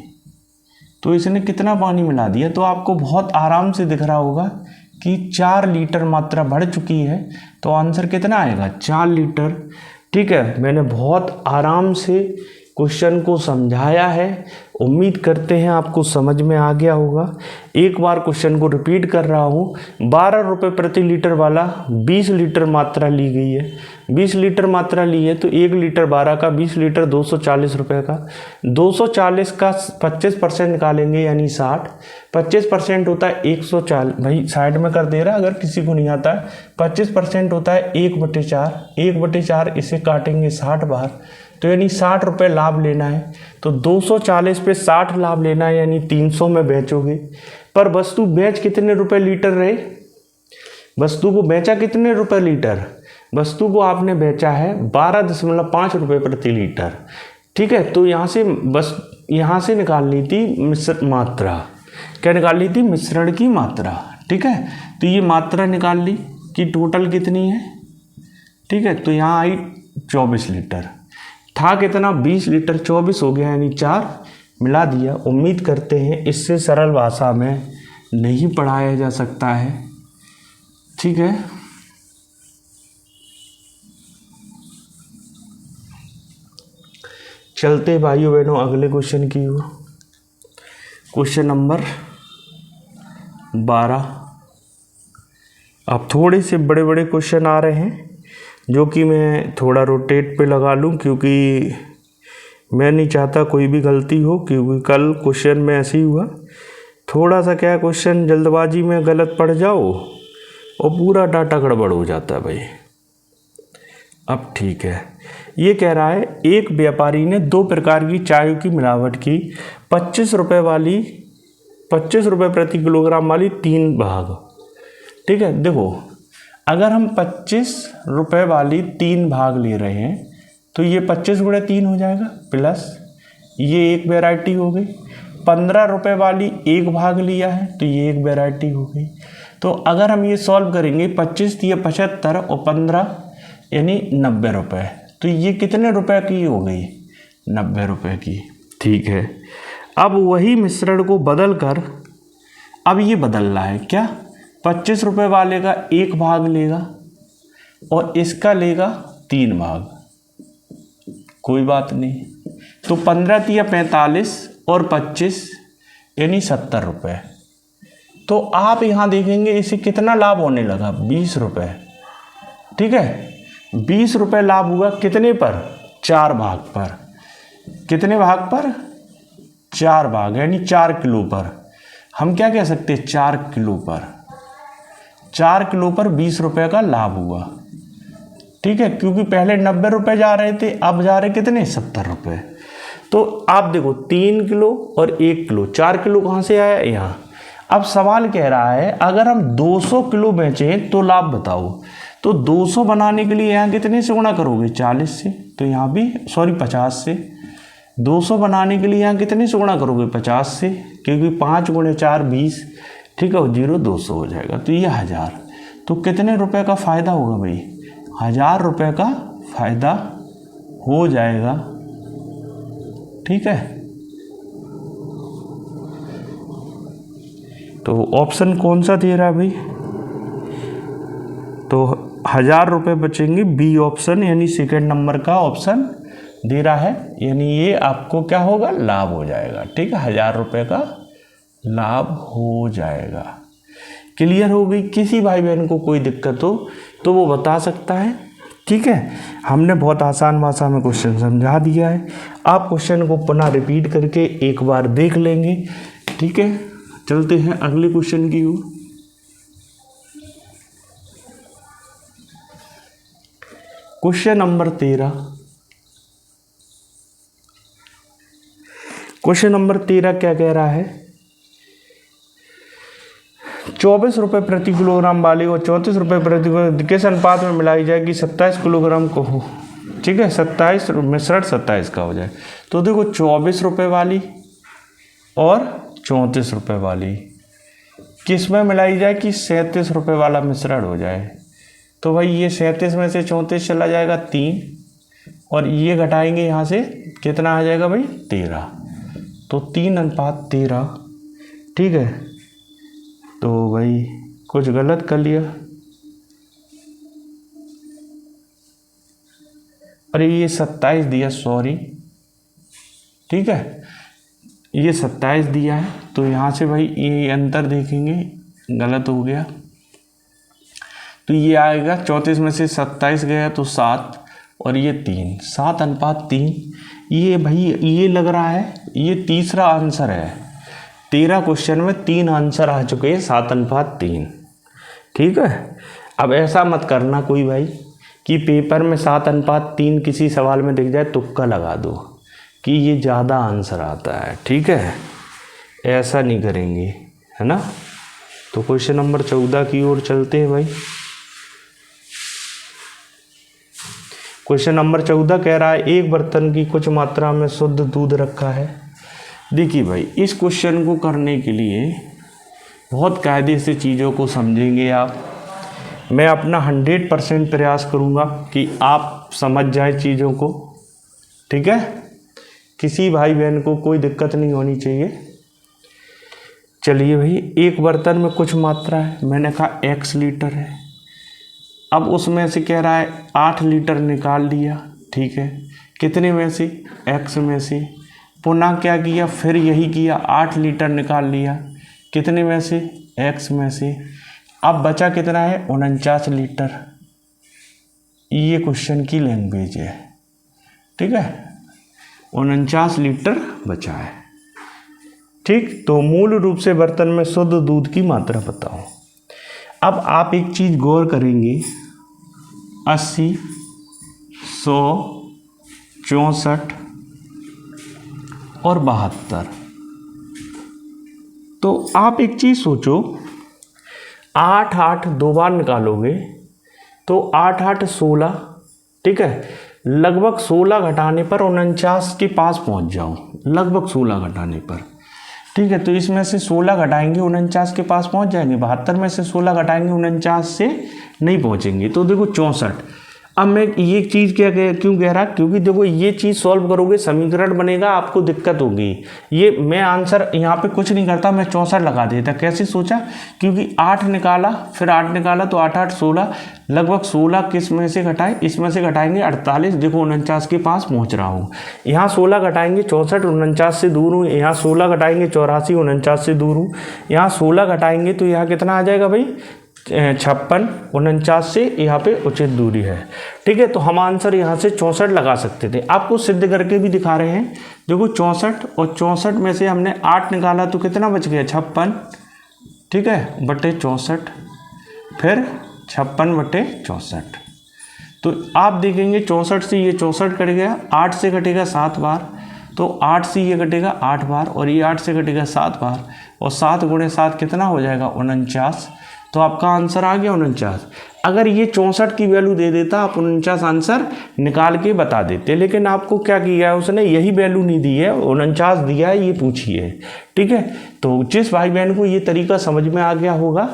S1: तो इसने कितना पानी मिला दिया, तो आपको बहुत आराम से दिख रहा होगा कि 4 लीटर मात्रा बढ़ चुकी है, तो आंसर कितना आएगा 4 लीटर। ठीक है, मैंने बहुत आराम से क्वेश्चन को समझाया है। उम्मीद करते हैं आपको समझ में आ गया होगा। एक बार क्वेश्चन को रिपीट कर रहा हूँ। 12 रुपये प्रति लीटर वाला 20 लीटर मात्रा ली गई है। 20 लीटर मात्रा ली है तो 1 लीटर 12 का 20 लीटर 240 रुपये का। 240 का 25% निकालेंगे यानी 60। 25% होता है 140। भाई साइड में कर दे रहा अगर किसी को नहीं आता है। 25% होता है 1/4। 1/4 इसे काटेंगे 60 बार तो यानी 60 रुपये लाभ लेना है। तो 240 पे 60 लाभ लेना है यानी 300 में बेचोगे। पर वस्तु बेच कितने रुपए लीटर रहे? वस्तु को बेचा कितने रुपए लीटर? वस्तु को आपने बेचा है 12.5 रुपये प्रति लीटर। ठीक है, तो यहाँ से निकाल ली थी मिश्रण मात्रा। क्या निकाल ली थी? मिश्रण की मात्रा। ठीक है, तो ये मात्रा निकाल ली कि टोटल कितनी है। ठीक है, तो यहाँ आई 24 लीटर। था कितना? 20 लीटर। 24 हो गया यानी 4 मिला दिया। उम्मीद करते हैं इससे सरल भाषा में नहीं पढ़ाया जा सकता है। ठीक है, चलते भाइयों बहनों अगले क्वेश्चन की ओर। Question number 12। अब थोड़े से बड़े बड़े क्वेश्चन आ रहे हैं जो कि मैं थोड़ा रोटेट पे लगा लूं, क्योंकि मैं नहीं चाहता कोई भी गलती हो, क्योंकि कल क्वेश्चन में ऐसे ही हुआ। थोड़ा सा क्या क्वेश्चन जल्दबाजी में गलत पड़ जाओ और पूरा डाटा गड़बड़ हो जाता है भाई। अब ठीक है, ये कह रहा है एक व्यापारी ने 2 प्रकार की चाय की मिलावट की। 25 रुपये वाली 25 रुपये प्रति किलोग्राम वाली 3 भाग। ठीक है, देखो अगर हम 25 रुपये वाली 3 भाग ले रहे हैं तो ये 25 गुणे 3 हो जाएगा, प्लस ये एक वैरायटी हो गई। 15 रुपये वाली 1 भाग लिया है तो ये एक वैरायटी हो गई। तो अगर हम ये सॉल्व करेंगे 25 दिए 75 और 15 यानी 90 रुपये, तो ये कितने रुपए की हो गई? 90 रुपये की। ठीक है, अब वही मिश्रण को बदल कर अब ये बदलना है क्या? 25 रुपये वाले का 1 भाग लेगा और इसका लेगा 3 भाग। कोई बात नहीं, तो 15 तिया 45 और 25 यानी 70 रुपये। तो आप यहाँ देखेंगे इसे कितना लाभ होने लगा? 20 रुपये। ठीक है, 20 रुपये लाभ हुआ कितने पर? 4 भाग पर। कितने भाग पर? 4 भाग यानी 4 किलो पर। हम क्या कह सकते हैं? 4 किलो पर। 4 किलो पर 20 रुपये का लाभ हुआ। ठीक है, क्योंकि पहले 90 रुपये जा रहे थे, अब जा रहे कितने? 70 रुपये। तो आप देखो 3 किलो और 1 किलो, 4 किलो कहाँ से आया? यहाँ। अब सवाल कह रहा है अगर हम 200 किलो बेचें तो लाभ बताओ। तो 200 बनाने के लिए यहाँ कितने से गुणा करोगे? 40 से। तो यहाँ भी 50 से। 200 बनाने के लिए यहाँ कितने से गुणा करोगे? 50 से, क्योंकि 5 गुणे 4 20। ठीक है, 0 200 हो जाएगा। तो ये 1000। तो कितने रुपए का फ़ायदा होगा भाई? 1000 रुपये का फ़ायदा हो जाएगा। ठीक है, तो ऑप्शन कौन सा दे रहा है भाई? तो 1000 रुपये बचेंगे। बी ऑप्शन यानी सेकंड नंबर का ऑप्शन दे रहा है, यानी ये आपको क्या होगा? लाभ हो जाएगा। ठीक है, 1000 रुपये का लाभ हो जाएगा। क्लियर हो गई? किसी भाई बहन को कोई दिक्कत हो तो वो बता सकता है। ठीक है, हमने बहुत आसान भाषा में क्वेश्चन समझा दिया है। आप क्वेश्चन को पुनः रिपीट करके एक बार देख लेंगे। ठीक है, चलते हैं अगले क्वेश्चन की ओर। Question number 13। क्वेश्चन नंबर 13 क्या कह रहा है? 24 रुपये प्रति किलोग्राम वाली और 34 रुपये प्रति किलोग्राम किस अनुपात में मिलाई जाएगी 27 किलोग्राम को हो? ठीक है, 27 मिश्रण 27 का हो जाए। तो देखो 24 रुपये वाली और 34 रुपये वाली किस में मिलाई जाए कि 37 रुपये वाला मिश्रण हो जाए। तो भाई ये 37 में से 34 चला जाएगा 3 और ये घटाएंगे यहाँ से कितना आ जाएगा भाई? 13। तो 3:13। ठीक है, तो भाई कुछ गलत कर लिया। अरे ये 27 दिया, सॉरी ठीक है, ये 27 दिया है, तो यहाँ से भाई ये अंतर देखेंगे, गलत हो गया, तो ये आएगा 34 में से 27 गया तो 7 और ये 3, 7:3। ये भाई ये लग रहा है ये तीसरा आंसर है। 13 क्वेश्चन में 3 आंसर आ चुके हैं 7:3। ठीक है, अब ऐसा मत करना कोई भाई कि पेपर में 7:3 किसी सवाल में दिख जाए तुक्का लगा दो कि ये ज़्यादा आंसर आता है। ठीक है, ऐसा नहीं करेंगे, है ना। तो क्वेश्चन नंबर 14 की ओर चलते हैं भाई। क्वेश्चन नंबर 14 कह रहा है एक बर्तन की कुछ मात्रा में शुद्ध दूध रखा है। देखिए भाई, इस क्वेश्चन को करने के लिए बहुत कायदे से चीज़ों को समझेंगे आप। मैं अपना 100% प्रयास करूँगा कि आप समझ जाए चीज़ों को। ठीक है, किसी भाई बहन को कोई दिक्कत नहीं होनी चाहिए। चलिए भाई, एक बर्तन में कुछ मात्रा है, मैंने कहा x लीटर है। अब उसमें से कह रहा है 8 लीटर निकाल लिया। ठीक है, कितने में से? x में से। पुनः क्या किया? फिर यही किया, 8 लीटर निकाल लिया, कितने में से? x में से। अब बचा कितना है? 49 लीटर। ये क्वेश्चन की लैंग्वेज है। ठीक है, 49 लीटर बचा है। ठीक, तो मूल रूप से बर्तन में शुद्ध दूध की मात्रा बताओ। अब आप एक चीज़ गौर करेंगे, 80, 100, 64 और 72। तो आप एक चीज़ सोचो, 8 8 दो बार निकालोगे तो 8 8 16। ठीक है, लगभग 16 घटाने पर 49 के पास पहुंच जाओ, लगभग 16 घटाने पर। ठीक है, तो इसमें से 16 घटाएंगे 49 के पास पहुंच जाएंगे। 72 में से 16 घटाएंगे 49 से नहीं पहुंचेंगे, तो देखो 64। अब मैं ये चीज़ क्यों कह रहा, क्योंकि देखो ये चीज़ सॉल्व करोगे समीकरण बनेगा, आपको दिक्कत होगी। ये मैं आंसर यहाँ पे कुछ नहीं करता, मैं 64 लगा देता। कैसे सोचा? क्योंकि 8 निकाला, फिर 8 निकाला तो 8 8 16, लगभग 16 किस में से घटाए? इसमें से घटाएंगे 48। देखो 49 के पास पहुँच रहा हूँ। यहाँ 16 घटाएंगे 64, 49 से दूर हूँ। यहाँ 16 घटाएंगे 84, 49 से दूर हूँ। यहाँ 16 घटाएंगे तो यहाँ कितना आ जाएगा भाई? 56, 49 से यहाँ पे उचित दूरी है। ठीक है, तो हम आंसर यहाँ से 64 लगा सकते थे। आपको सिद्ध करके भी दिखा रहे हैं। देखो 64 और 64 में से हमने 8 निकाला तो कितना बच गया? 56। ठीक है, बटे 64, फिर 56 बटे 64। तो आप देखेंगे 64 से ये 64 कट गया, 8 से कटेगा 7 बार, तो 8 से ये कटेगा 8 बार, और ये 8 से कटेगा 7 बार, और 7 गुणे 7 कितना हो जाएगा? 49। तो आपका आंसर आ गया 49। अगर ये 64 की वैल्यू दे देता, आप 49 आंसर निकाल के बता देते, लेकिन आपको क्या किया है उसने? यही वैल्यू नहीं दी है, 49 दिया है, ये पूछिए। ठीक है, तो जिस भाई बहन को ये तरीका समझ में आ गया होगा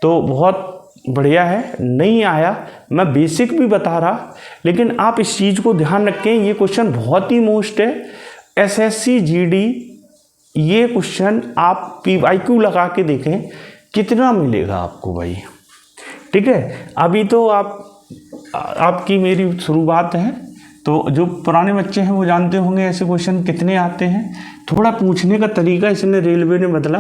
S1: तो बहुत बढ़िया है। नहीं आया, मैं बेसिक भी बता रहा, लेकिन आप इस चीज़ को ध्यान रखें, ये क्वेश्चन बहुत ही मोस्ट है। SSC GD ये क्वेश्चन आप PYQ लगा के देखें कितना मिलेगा आपको भाई। ठीक है, अभी तो आपकी मेरी शुरुआत है, तो जो पुराने बच्चे हैं वो जानते होंगे ऐसे क्वेश्चन कितने आते हैं। थोड़ा पूछने का तरीका इसने रेलवे ने बदला,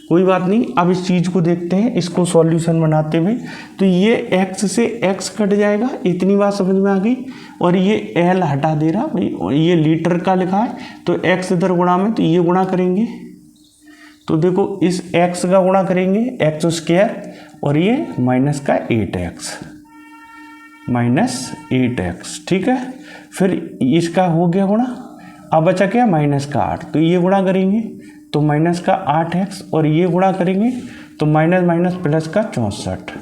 S1: कोई बात नहीं। अब इस चीज़ को देखते हैं, इसको सॉल्यूशन बनाते हुए। तो ये x से x कट जाएगा, इतनी बात समझ में आ गई। और ये l हटा दे रहा भाई, और ये लीटर का लिखा है, तो x इधर गुणा में, तो ये गुणा करेंगे, तो देखो इस x का गुणा करेंगे x², और ये माइनस का 8x, -8x। ठीक है, फिर इसका हो गया गुणा, अब बचा क्या? -8, तो ये गुणा करेंगे तो माइनस का 8x, और ये गुणा करेंगे तो माइनस माइनस प्लस का 64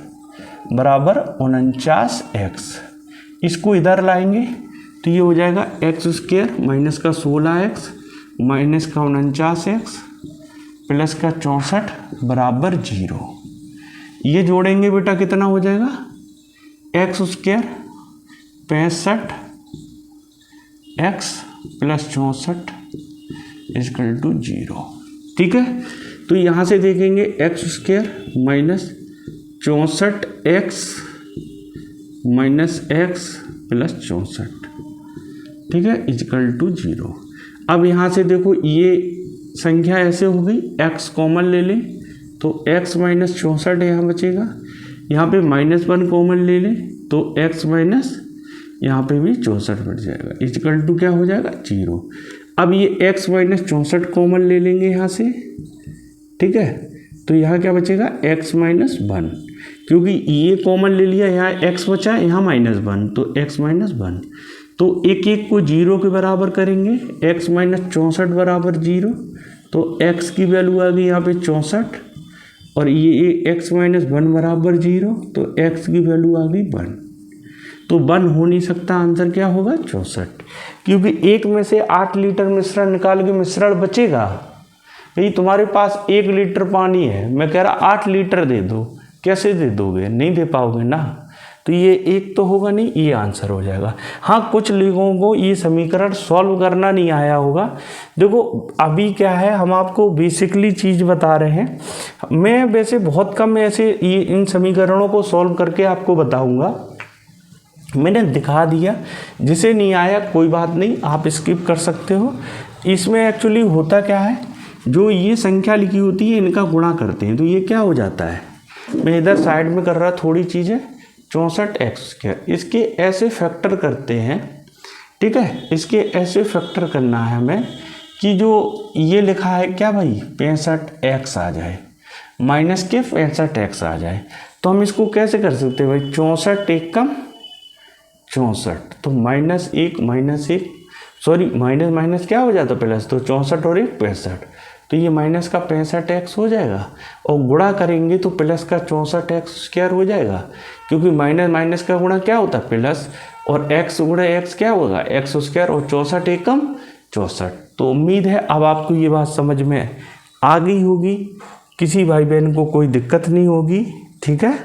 S1: बराबर 49x। इसको इधर लाएंगे तो ये हो जाएगा x² माइनस का 16x माइनस का 49x प्लस का 64 बराबर 0। ये जोड़ेंगे बेटा कितना हो जाएगा? x² 65 x plus 64 equal to 0। ठीक है, तो यहाँ से देखेंगे x² minus 64x minus x plus 64, ठीक है, इक्वल टू 0। अब यहाँ से देखो ये संख्या ऐसे हो गई, x कॉमन ले लें तो x माइनस 64 यहाँ बचेगा, यहाँ पे -1 कॉमन ले लें तो x माइनस यहाँ पे भी 64 बच जाएगा, इक्वल टू क्या हो जाएगा 0। अब ये x माइनस 64 कॉमन ले लेंगे यहाँ से, ठीक है, तो यहाँ क्या बचेगा x माइनस 1, क्योंकि ये कॉमन ले लिया, यहाँ x बचा, यहाँ -1 तो x माइनस 1, तो एक एक को 0 के बराबर करेंगे, x माइनस 64 बराबर 0, तो x की वैल्यू आ गई यहाँ पे 64, और ये x माइनस 1 बराबर 0, तो x की वैल्यू आ गई 1, तो 1 हो नहीं सकता, आंसर क्या होगा 64, क्योंकि एक में से 8 लीटर मिश्रण निकाल के मिश्रण बचेगा। भाई तुम्हारे पास 1 लीटर पानी है, मैं कह रहा 8 लीटर दे दो, कैसे दे दोगे, नहीं दे पाओगे ना, तो ये एक तो होगा नहीं, ये आंसर हो जाएगा। हाँ, कुछ लोगों को ये समीकरण सॉल्व करना नहीं आया होगा। देखो अभी क्या है, हम आपको बेसिकली चीज़ बता रहे हैं, मैं वैसे बहुत कम ऐसे ये इन समीकरणों को सॉल्व करके आपको बताऊंगा, मैंने दिखा दिया, जिसे नहीं आया कोई बात नहीं, आप स्किप कर सकते हो। इसमें एक्चुअली होता क्या है, जो ये संख्या लिखी होती है इनका गुणा करते हैं, तो ये क्या हो जाता है, मैं इधर साइड में कर रहा थोड़ी चीज़ें, 64x², इसके ऐसे फैक्टर करते हैं, ठीक है, इसके ऐसे फैक्टर करना है हमें कि जो ये लिखा है क्या भाई 65x आ जाए, माइनस के 65x आ जाए, तो हम इसको कैसे कर सकते हैं भाई, 64 एक कम 64, तो -1 सॉरी माइनस माइनस क्या हो जाता प्लस, तो 64 और 1 65, तो ये माइनस का 65x हो जाएगा, और गुणा करेंगे तो प्लस का 64x² हो जाएगा, क्योंकि माइनस माइनस का गुणा क्या होता है प्लस, और x गुणा x क्या होगा x², और 64 एकम 64। तो उम्मीद है अब आपको ये बात समझ में आ गई होगी, किसी भाई बहन को कोई दिक्कत नहीं होगी, ठीक है।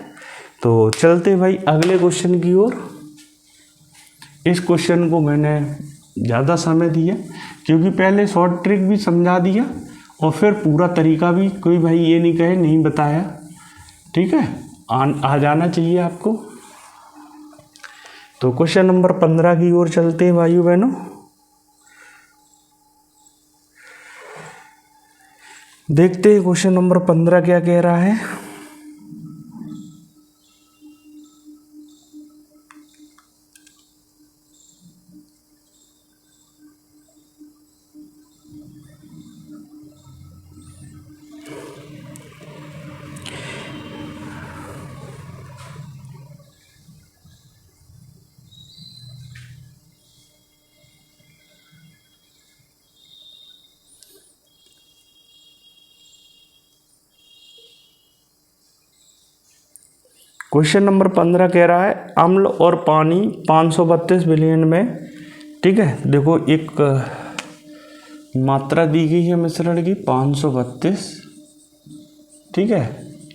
S1: तो चलते भाई अगले क्वेश्चन की ओर। इस क्वेश्चन को मैंने ज़्यादा समय दिया, क्योंकि पहले शॉर्ट ट्रिक भी समझा दिया और फिर पूरा तरीका भी, कोई भाई ये नहीं कहे नहीं बताया, ठीक है, आ जाना चाहिए आपको। तो क्वेश्चन नंबर 15 की ओर चलते हैं भाइयों बहनों। देखते हैं क्वेश्चन नंबर 15 क्या कह रहा है। क्वेश्चन नंबर 15 कह रहा है अम्ल और पानी 532 विलयन में, ठीक है, देखो एक मात्रा दी गई है मिश्रण की 532, ठीक है,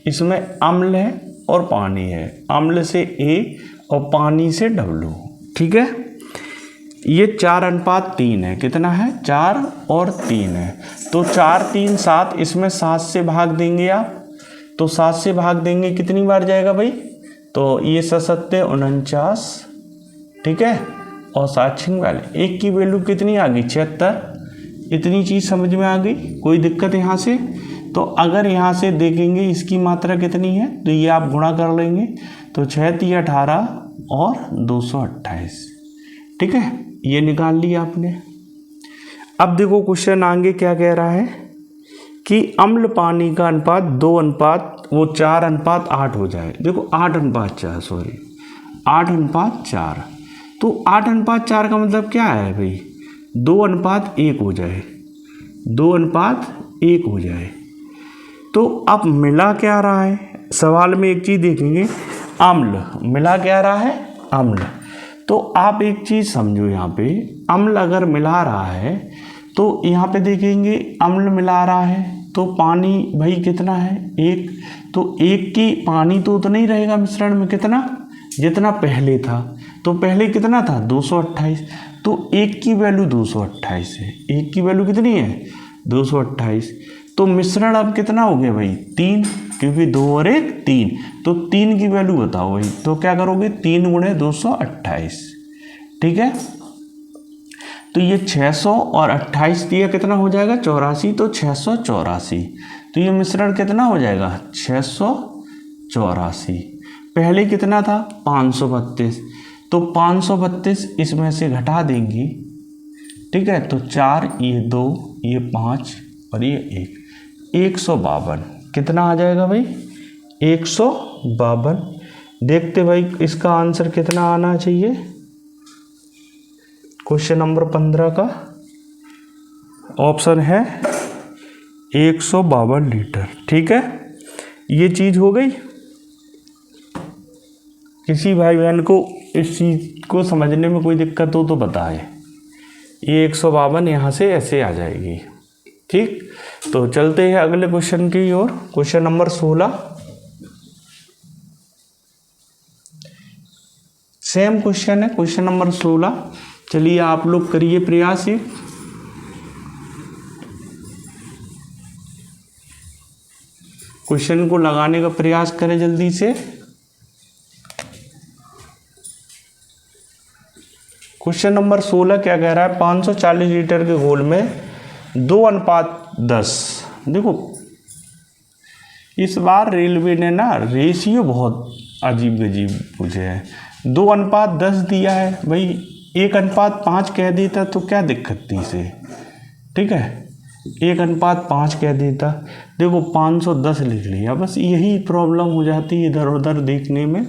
S1: इसमें अम्ल है और पानी है, अम्ल से A और पानी से W, ठीक है, ये 4:3 है, कितना है 4 और 3 है, तो 4 3 7, इसमें 7 से भाग देंगे आप, तो 7 से भाग देंगे कितनी बार जाएगा भाई, तो ये 7 49, ठीक है, और 7 6 वाले 1 की वैल्यू कितनी आ गई 76, इतनी चीज़ समझ में आ गई, कोई दिक्कत यहाँ से। तो अगर यहाँ से देखेंगे इसकी मात्रा कितनी है, तो ये आप गुणा कर लेंगे, तो 6 3 18 और 228, ठीक है, ये निकाल लिया आपने। अब देखो क्वेश्चन आगे क्या कह रहा है कि अम्ल पानी का अनुपात 4:8 हो जाए। देखो 8:4, सॉरी 8:4, तो 8:4 का मतलब क्या है भाई, 2:1 हो जाए, 2:1 हो जाए। तो अब मिला क्या रहा है, सवाल में एक चीज़ देखेंगे, अम्ल मिला क्या रहा है, अम्ल, तो आप एक चीज़ समझो, यहाँ पे अम्ल अगर मिला रहा है तो यहाँ पे देखेंगे अम्ल मिला रहा है, तो पानी भाई कितना है 1, तो 1 की पानी तो उतना ही रहेगा मिश्रण में, कितना जितना पहले था, तो पहले कितना था 228, तो 1 की वैल्यू 228 है, 1 की वैल्यू कितनी है 228, तो मिश्रण अब कितना हो गया भाई 3, क्योंकि 2 और 1 3, तो 3 की वैल्यू बताओ भाई, तो क्या करोगे 3 × 228, ठीक है। तो ये 600 और 28 दिया कितना हो जाएगा 84, तो 684। तो ये मिश्रण कितना हो जाएगा 684। पहले कितना था 532, तो 532 इसमें से घटा देंगे, ठीक है। तो 4, ये 2, ये 5 और ये 1, 152। कितना आ जाएगा भाई 152। देखते भाई इसका आंसर कितना आना चाहिए क्वेश्चन नंबर 15 का। ऑप्शन है 152 लीटर। ठीक है, ये चीज़ हो गई। किसी भाई बहन को इस चीज़ को समझने में कोई दिक्कत हो तो बताए। ये 152 यहाँ से ऐसे आ जाएगी। ठीक, तो चलते हैं अगले क्वेश्चन की ओर। क्वेश्चन नंबर 16, सेम क्वेश्चन है, क्वेश्चन नंबर 16। चलिए आप लोग करिए प्रयास। ये क्वेश्चन को लगाने का प्रयास करें जल्दी से। क्वेश्चन नंबर 16 क्या कह रहा है, 540 लीटर के घोल में 2:10। देखो इस बार रेलवे ने ना रेशियो बहुत अजीब गजीब पूछे हैं। 2:10 दिया है भाई, 1:5 कह देता तो क्या दिक्कत थी इसे। ठीक है, 1:5 कह देता। देखो 510 लिख लिया, बस यही प्रॉब्लम हो जाती है इधर उधर देखने में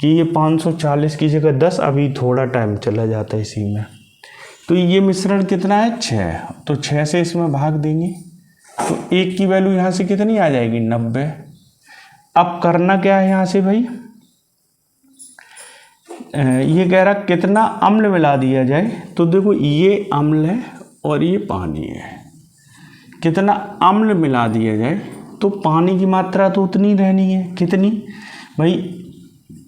S1: कि ये 540 की जगह 10, अभी थोड़ा टाइम चला जाता है इसी में। तो ये मिश्रण कितना है 6, तो 6 से इसमें भाग देंगे तो 1 की वैल्यू यहाँ से कितनी आ जाएगी 90। अब करना क्या है यहाँ से भाई, ये कह रहा कितना अम्ल मिला दिया जाए। तो देखो ये अम्ल है और ये पानी है, कितना अम्ल मिला दिया जाए तो पानी की मात्रा तो उतनी रहनी है। कितनी भाई,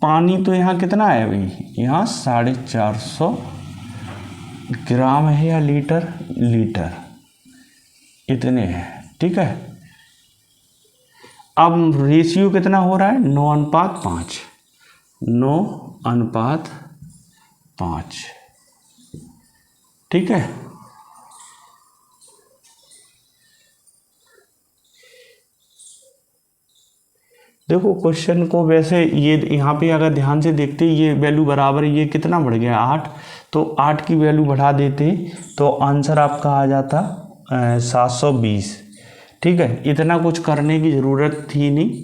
S1: पानी तो यहाँ कितना है भाई, यहाँ 450 ग्राम है या लीटर, लीटर इतने हैं। ठीक है, अब रेशियो कितना हो रहा है 9:5, 9:5। ठीक है, देखो क्वेश्चन को वैसे ये यहाँ पे अगर ध्यान से देखते ये वैल्यू बराबर, ये कितना बढ़ गया 8, तो 8 की वैल्यू बढ़ा देते तो आंसर आपका आ जाता 720। ठीक है, इतना कुछ करने की ज़रूरत थी नहीं।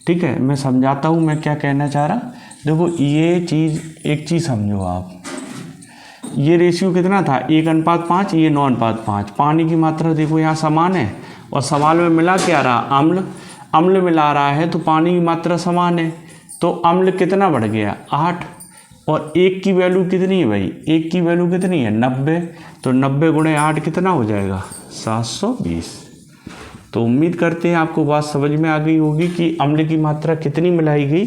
S1: ठीक है, मैं समझाता हूँ मैं क्या कहना चाह रहा। देखो ये चीज़, एक चीज़ समझो आप, ये रेशियो कितना था 1:5, ये 9:5। पानी की मात्रा देखो यहाँ समान है और सवाल में मिला क्या रहा, अम्ल। अम्ल मिला रहा है तो पानी की मात्रा समान है, तो अम्ल कितना बढ़ गया 8, और 1 की वैल्यू कितनी है भाई, 1 की वैल्यू कितनी है 90, तो 90 गुणे 8 कितना हो जाएगा 720। तो उम्मीद करते हैं आपको बात समझ में आ गई होगी कि अम्ल की मात्रा कितनी मिलाई गई,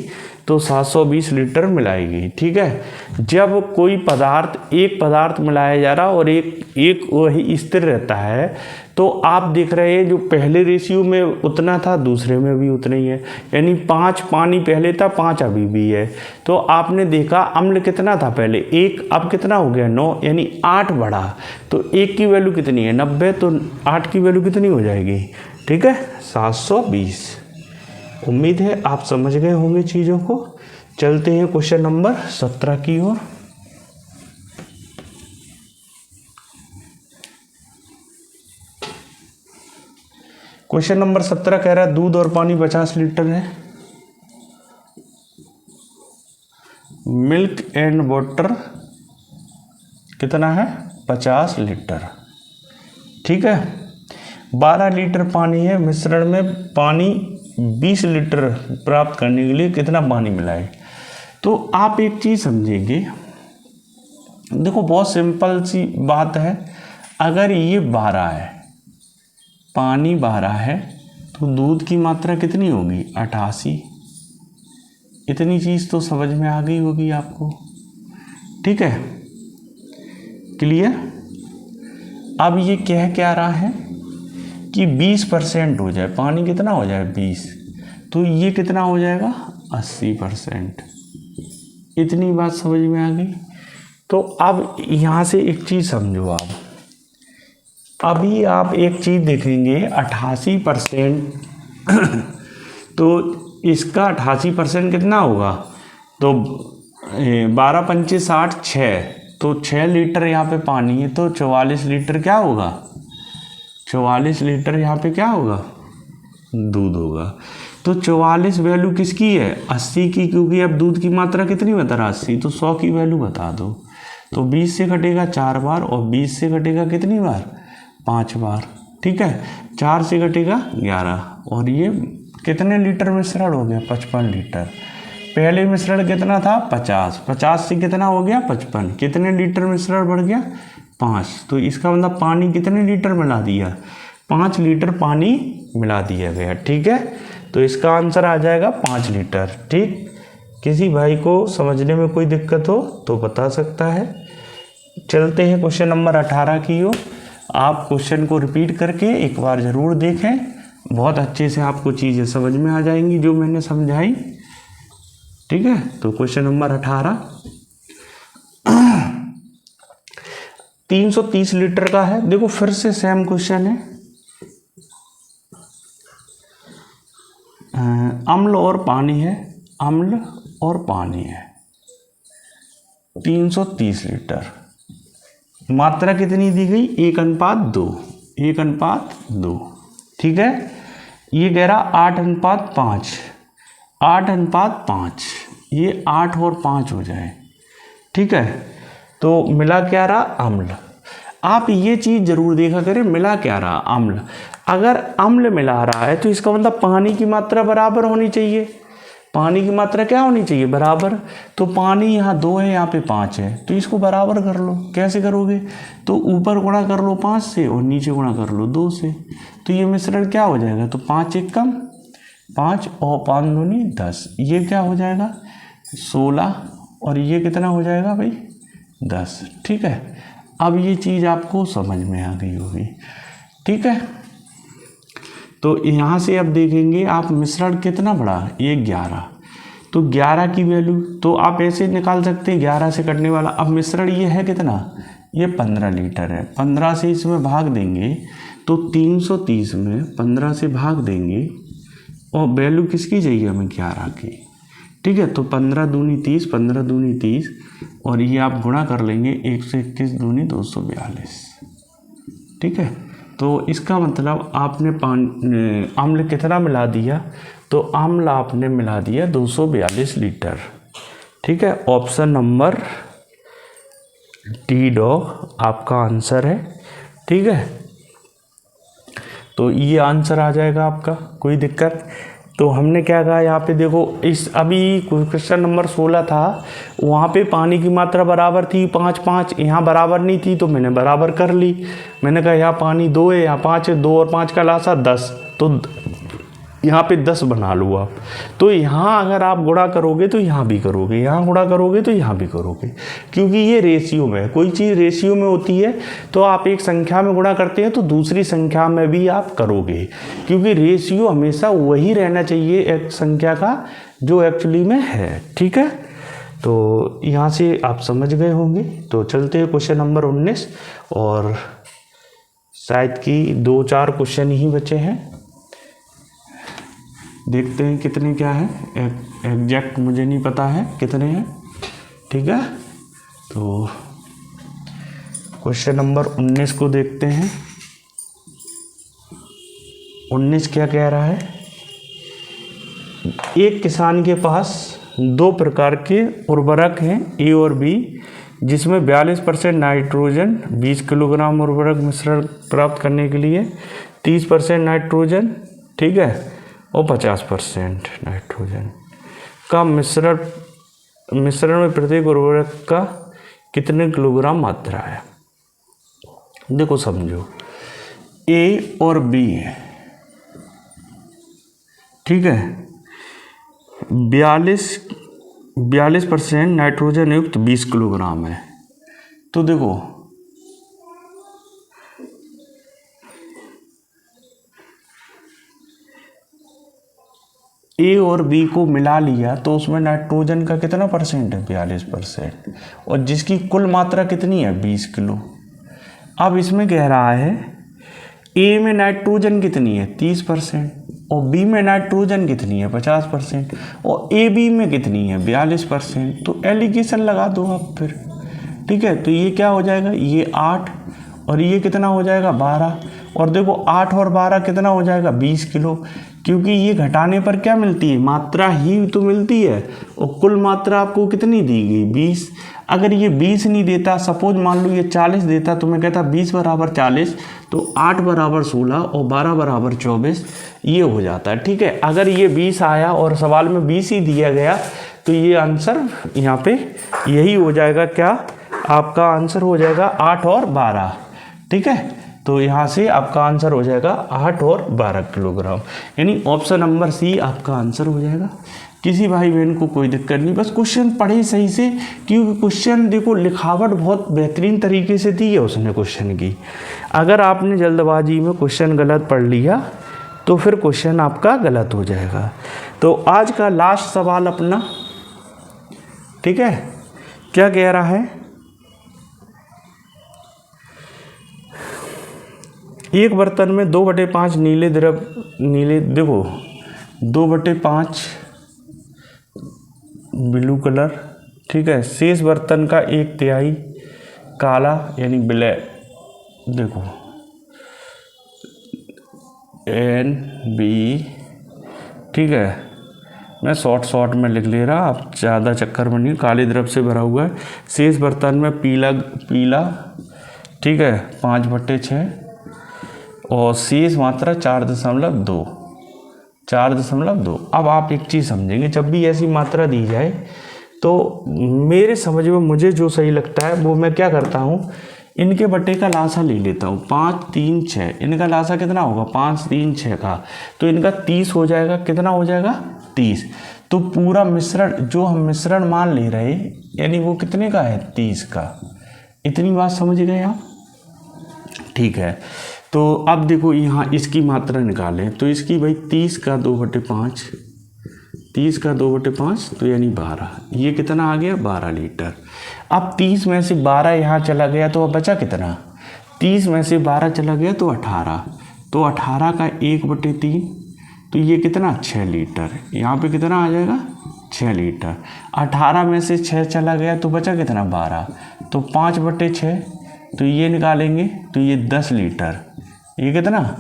S1: तो 720 लीटर मिलाई गई। ठीक है, जब कोई पदार्थ, एक पदार्थ मिलाया जा रहा और एक वही स्थिर रहता है, तो आप देख रहे हैं जो पहले रेशियो में उतना था दूसरे में भी उतना ही है, यानी 5 पानी पहले था 5 अभी भी है। तो आपने देखा अम्ल कितना था पहले 1, अब कितना हो गया 9, यानी 8 बढ़ा। तो 1 की वैल्यू कितनी है 90, तो 8 की वैल्यू कितनी हो जाएगी, ठीक है 720। उम्मीद है आप समझ गए होंगे चीज़ों को। चलते हैं क्वेश्चन नंबर 17 की ओर। क्वेश्चन नंबर 17 कह रहा है दूध और पानी 50 लीटर है, मिल्क एंड वाटर कितना है 50 लीटर। ठीक है, 12 लीटर पानी है, मिश्रण में पानी 20 लीटर प्राप्त करने के लिए कितना पानी मिलाए। तो आप एक चीज़ समझेंगे, देखो बहुत सिंपल सी बात है, अगर ये 12 है, पानी 12 है, तो दूध की मात्रा कितनी होगी 88। इतनी चीज़ तो समझ में आ गई होगी आपको। ठीक है, क्लियर। अब ये कह क्या रहा है कि 20% हो जाए, पानी कितना हो जाए 20, तो ये कितना हो जाएगा 80%। इतनी बात समझ में आ गई। तो अब यहाँ से एक चीज़ समझो आप, अभी आप एक चीज़ देखेंगे 88%, तो इसका 88% कितना होगा, तो 12 पंचे 60, 6, तो 6 लीटर यहाँ पे पानी है, तो 44 लीटर क्या होगा, 44 लीटर यहाँ पे क्या होगा, दूध होगा। तो 44 वैल्यू किसकी है, 80 की, क्योंकि अब दूध की मात्रा कितनी बता रहा, 80, तो 100 की वैल्यू बता दो। तो 20 से घटेगा 4 बार, और 20 से घटेगा कितनी बार, 5 बार, ठीक है। 4 से घटेगा 11, और ये कितने लीटर मिश्रण हो गया, 55 लीटर। पहले मिश्रण कितना था, 50, 50 से कितना हो गया, 55, कितने लीटर मिश्रण बढ़ गया, 5। तो इसका मतलब पानी कितने लीटर मिला दिया, 5 लीटर पानी मिला दिया गया, ठीक है। तो इसका आंसर आ जाएगा 5 लीटर, ठीक। किसी भाई को समझने में कोई दिक्कत हो तो बता सकता है। चलते हैं क्वेश्चन नंबर 18 की ओर। आप क्वेश्चन को रिपीट करके एक बार ज़रूर देखें, बहुत अच्छे से आपको चीज़ें समझ में आ जाएंगी जो मैंने समझाई, ठीक है। तो क्वेश्चन नंबर 18 330 लीटर का है। देखो फिर से सेम क्वेश्चन है, अम्ल और पानी है, अम्ल और पानी है, 330 लीटर, मात्रा कितनी दी गई, 1:2, 1:2, ठीक है। ये कह रहा 8:5, 8:5, ये 8 और 5 हो जाए, ठीक है। तो मिला क्या रहा, अम्ल। आप ये चीज़ जरूर देखा करें, मिला क्या रहा, अम्ल। अगर अम्ल मिला रहा है तो इसका मतलब पानी की मात्रा बराबर होनी चाहिए, पानी की मात्रा क्या होनी चाहिए, बराबर। तो पानी यहाँ 2 है, यहाँ पे 5 है, तो इसको बराबर कर लो। कैसे करोगे, तो ऊपर गुणा कर लो 5 से, और नीचे गुणा कर लो 2 से, तो ये मिश्रण क्या हो जाएगा, तो 5 एक कम 5, और 5 दूनी 10, ये क्या हो जाएगा 16, और ये कितना हो जाएगा भाई 10, ठीक है। अब ये चीज़ आपको समझ में आ गई होगी, ठीक है। तो यहाँ से अब देखेंगे आप मिश्रण कितना बड़ा, ये 11, तो 11 की वैल्यू तो आप ऐसे निकाल सकते हैं, 11 से कटने वाला। अब मिश्रण ये है कितना, ये 15 लीटर है, 15 से इसमें भाग देंगे तो 330 में 15 से भाग देंगे, और वैल्यू किसकी चाहिए हमें, 11 की, ठीक है। तो 15 दूनी 30, 15 दूनी 30, और ये आप गुणा कर लेंगे, 121 दूनी 242, ठीक है। तो इसका मतलब आपने अम्ल कितना मिला दिया, तो अम्ल आपने मिला दिया 242 लीटर, ठीक है। ऑप्शन नंबर डी डॉग आपका आंसर है, ठीक है। तो ये आंसर आ जाएगा आपका, कोई दिक्कत। तो हमने क्या कहा यहाँ पे देखो, इस अभी क्वेश्चन नंबर 16 था, वहाँ पे पानी की मात्रा बराबर थी 5-5, यहाँ बराबर नहीं थी, तो मैंने बराबर कर ली। मैंने कहा यहाँ पानी 2 है, यहाँ 5 है, 2 और 5 का लासा 10, तो यहाँ पे 10 बना लो आप। तो यहाँ अगर आप गुणा करोगे तो यहाँ भी करोगे, यहाँ गुणा करोगे तो यहाँ भी करोगे, क्योंकि ये रेशियो में है। कोई चीज़ रेशियो में होती है तो आप एक संख्या में गुणा करते हैं तो दूसरी संख्या में भी आप करोगे, क्योंकि रेशियो हमेशा वही रहना चाहिए एक संख्या का जो एक्चुअली में है, ठीक है। तो यहाँ से आप समझ गए होंगे। तो चलते हैं क्वेश्चन नंबर 19, और शायद कि 2-4 क्वेश्चन ही बचे हैं, देखते हैं कितने क्या है, एग्जैक्ट मुझे नहीं पता है कितने हैं, ठीक है। तो क्वेश्चन नंबर 19 को देखते हैं। 19 क्या कह रहा है, एक किसान के पास 2 प्रकार के उर्वरक हैं, ए और बी, जिसमें 42% नाइट्रोजन, 20 किलोग्राम उर्वरक मिश्रण प्राप्त करने के लिए 30% नाइट्रोजन, ठीक है, और 50% नाइट्रोजन का मिश्रण में प्रत्येक उर्वरक का कितने किलोग्राम मात्रा है। देखो समझो, ए और बी है, ठीक है, 42% नाइट्रोजन युक्त 20 किलोग्राम है। तो देखो ए और बी को मिला लिया तो उसमें नाइट्रोजन का कितना परसेंट है, 42%, और जिसकी कुल मात्रा कितनी है, 20 किलो। अब इसमें कह रहा है ए में नाइट्रोजन कितनी है, 30%, और बी में नाइट्रोजन कितनी है, 50%, और ए बी में कितनी है, 42%। तो एलिगेशन लगा दो आप फिर, ठीक है। तो ये क्या हो जाएगा, ये 8 और ये कितना हो जाएगा, 12, और देखो 8 और 12 कितना हो जाएगा, 20 किलो, क्योंकि ये घटाने पर क्या मिलती है, मात्रा ही तो मिलती है, और कुल मात्रा आपको कितनी दी गई, 20। अगर ये 20 नहीं देता, सपोज मान लो ये 40 देता, तो मैं कहता 20 बराबर 40, तो 8 बराबर 16 और 12 बराबर 24, ये हो जाता है, ठीक है। अगर ये 20 आया और सवाल में 20 ही दिया गया तो ये आंसर यहाँ पे यही हो जाएगा, क्या आपका आंसर हो जाएगा 8 और 12, ठीक है। तो यहाँ से आपका आंसर हो जाएगा 8 और 12 किलोग्राम, यानी ऑप्शन नंबर सी आपका आंसर हो जाएगा। किसी भाई बहन को कोई दिक्कत नहीं, बस क्वेश्चन पढ़े सही से, क्योंकि क्वेश्चन देखो लिखावट बहुत बेहतरीन तरीके से दी है उसने क्वेश्चन की। अगर आपने जल्दबाजी में क्वेश्चन गलत पढ़ लिया तो फिर क्वेश्चन आपका गलत हो जाएगा। तो आज का लास्ट सवाल अपना, ठीक है, क्या कह रहा है, एक बर्तन में 2/5 नीले देखो 2/5 ब्लू कलर, ठीक है, शेष बर्तन का 1/3 काला यानी ब्लैक, देखो NB, ठीक है, मैं शॉर्ट में लिख ले रहा, आप ज़्यादा चक्कर में नहीं, काले द्रव से भरा हुआ है। शेष बर्तन में पीला, ठीक है, 5/6, और शेष मात्रा 4.2। अब आप एक चीज़ समझेंगे, जब भी ऐसी मात्रा दी जाए तो मेरे समझ में मुझे जो सही लगता है वो मैं क्या करता हूँ, इनके बटे का लासा ले लेता हूँ, 5 3 6, इनका लासा कितना होगा, 5 3 6 का, तो इनका 30 हो जाएगा, कितना हो जाएगा, 30। तो पूरा मिश्रण जो हम मिश्रण मान ले रहे यानी वो कितने का है, 30 का। इतनी बात समझ गए आप, ठीक है। तो अब देखो यहाँ इसकी मात्रा निकालें, तो इसकी भाई 30 का 2/5, 30 का 2/5 तो यानी 12, ये कितना आ गया, 12 लीटर। अब 30 में से 12 यहाँ चला गया तो अब बचा कितना, 30 में से 12 चला गया तो 18, तो 18 का 1/3, तो ये कितना, 6 लीटर। यहाँ पे कितना आ जाएगा, 6 लीटर। 18 में से 6 चला गया तो बचा कितना, 12, तो 5/6, तो ये निकालेंगे तो ये 10 लीटर, ये कितना,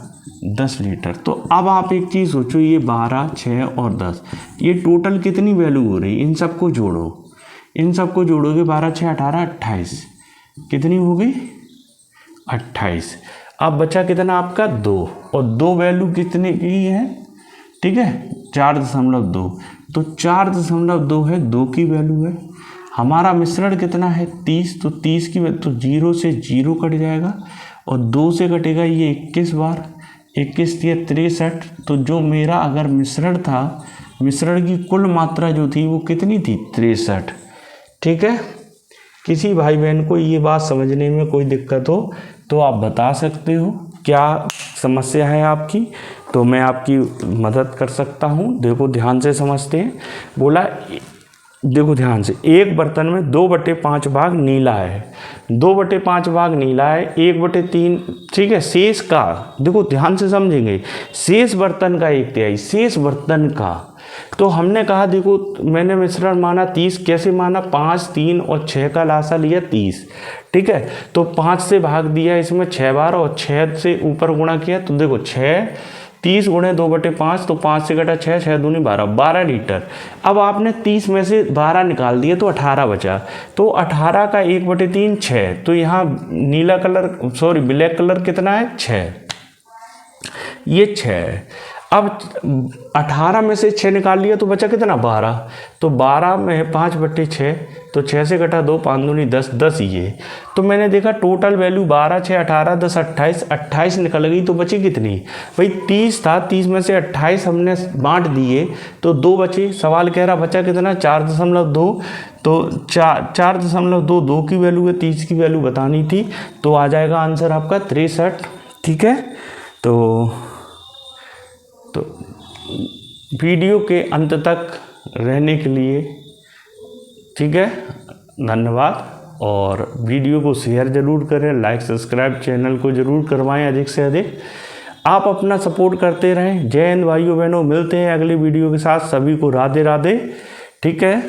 S1: 10 लीटर। तो अब आप एक चीज़ सोचो, ये 12 6 और 10, ये टोटल कितनी वैल्यू हो रही, इन सबको जोड़ो, इन सबको जोड़ोगे 12 6 18 28, कितनी हो गई, 28। अब बचा कितना आपका, 2, और 2 वैल्यू कितने की है, ठीक है, 4.2, तो 4.2 है, 2 की वैल्यू है। हमारा मिश्रण कितना है, 30, तो 30 की तो 0 से 0 कट जाएगा, और 2 से कटेगा ये 21 बार, 21 दिया 63, तो जो मेरा अगर मिश्रण था, मिश्रण की कुल मात्रा जो थी वो कितनी थी, 63, ठीक है। किसी भाई बहन को ये बात समझने में कोई दिक्कत हो तो आप बता सकते हो, क्या समस्या है आपकी, तो मैं आपकी मदद कर सकता हूँ। देखो ध्यान से समझते हैं, बोला देखो ध्यान से, एक बर्तन में 2/5 भाग नीला है, 2/5 भाग नीला है, 1/3, ठीक है, शेष का, देखो ध्यान से समझेंगे, शेष बर्तन का 1/3, शेष बर्तन का। तो हमने कहा देखो मैंने मिश्रण माना 30, कैसे माना, 5 3 और 6 का लासा लिया 30, ठीक है। तो 5 से भाग दिया इसमें 6 बार, और 6 से ऊपर गुणा किया, तो देखो 6 30 गुणे 2/5, तो 5 से घटा 6, 6 दूनी 12, 12 लीटर। अब आपने 30 में से 12 निकाल दिए तो 18 बचा, तो 18 का 1/3 6, तो यहाँ नीला कलर ब्लैक कलर कितना है, 6, ये 6। अब 18 में से 6 निकाल लिया तो बचा कितना, 12, तो 12 में 5/6, तो 6 से घटा 2, 5 दूनी 10, 10 ये। तो मैंने देखा टोटल वैल्यू 12 6 18 10 28, 28 निकल गई, तो बची कितनी भाई, 30 था, 30 में से 28 हमने बांट दिए तो 2 बचे। सवाल कह रहा बचा कितना, 4.2, तो 4.2, 2 की वैल्यू है, 30 की वैल्यू बतानी थी, तो आ जाएगा आंसर आपका 63, ठीक है। तो वीडियो के अंत तक रहने के लिए, ठीक है, धन्यवाद। और वीडियो को शेयर ज़रूर करें, लाइक सब्सक्राइब चैनल को ज़रूर करवाएं अधिक से अधिक। आप अपना सपोर्ट करते रहें। जय हिंद भाइयों बहनों, मिलते हैं अगले वीडियो के साथ। सभी को राधे राधे, ठीक है।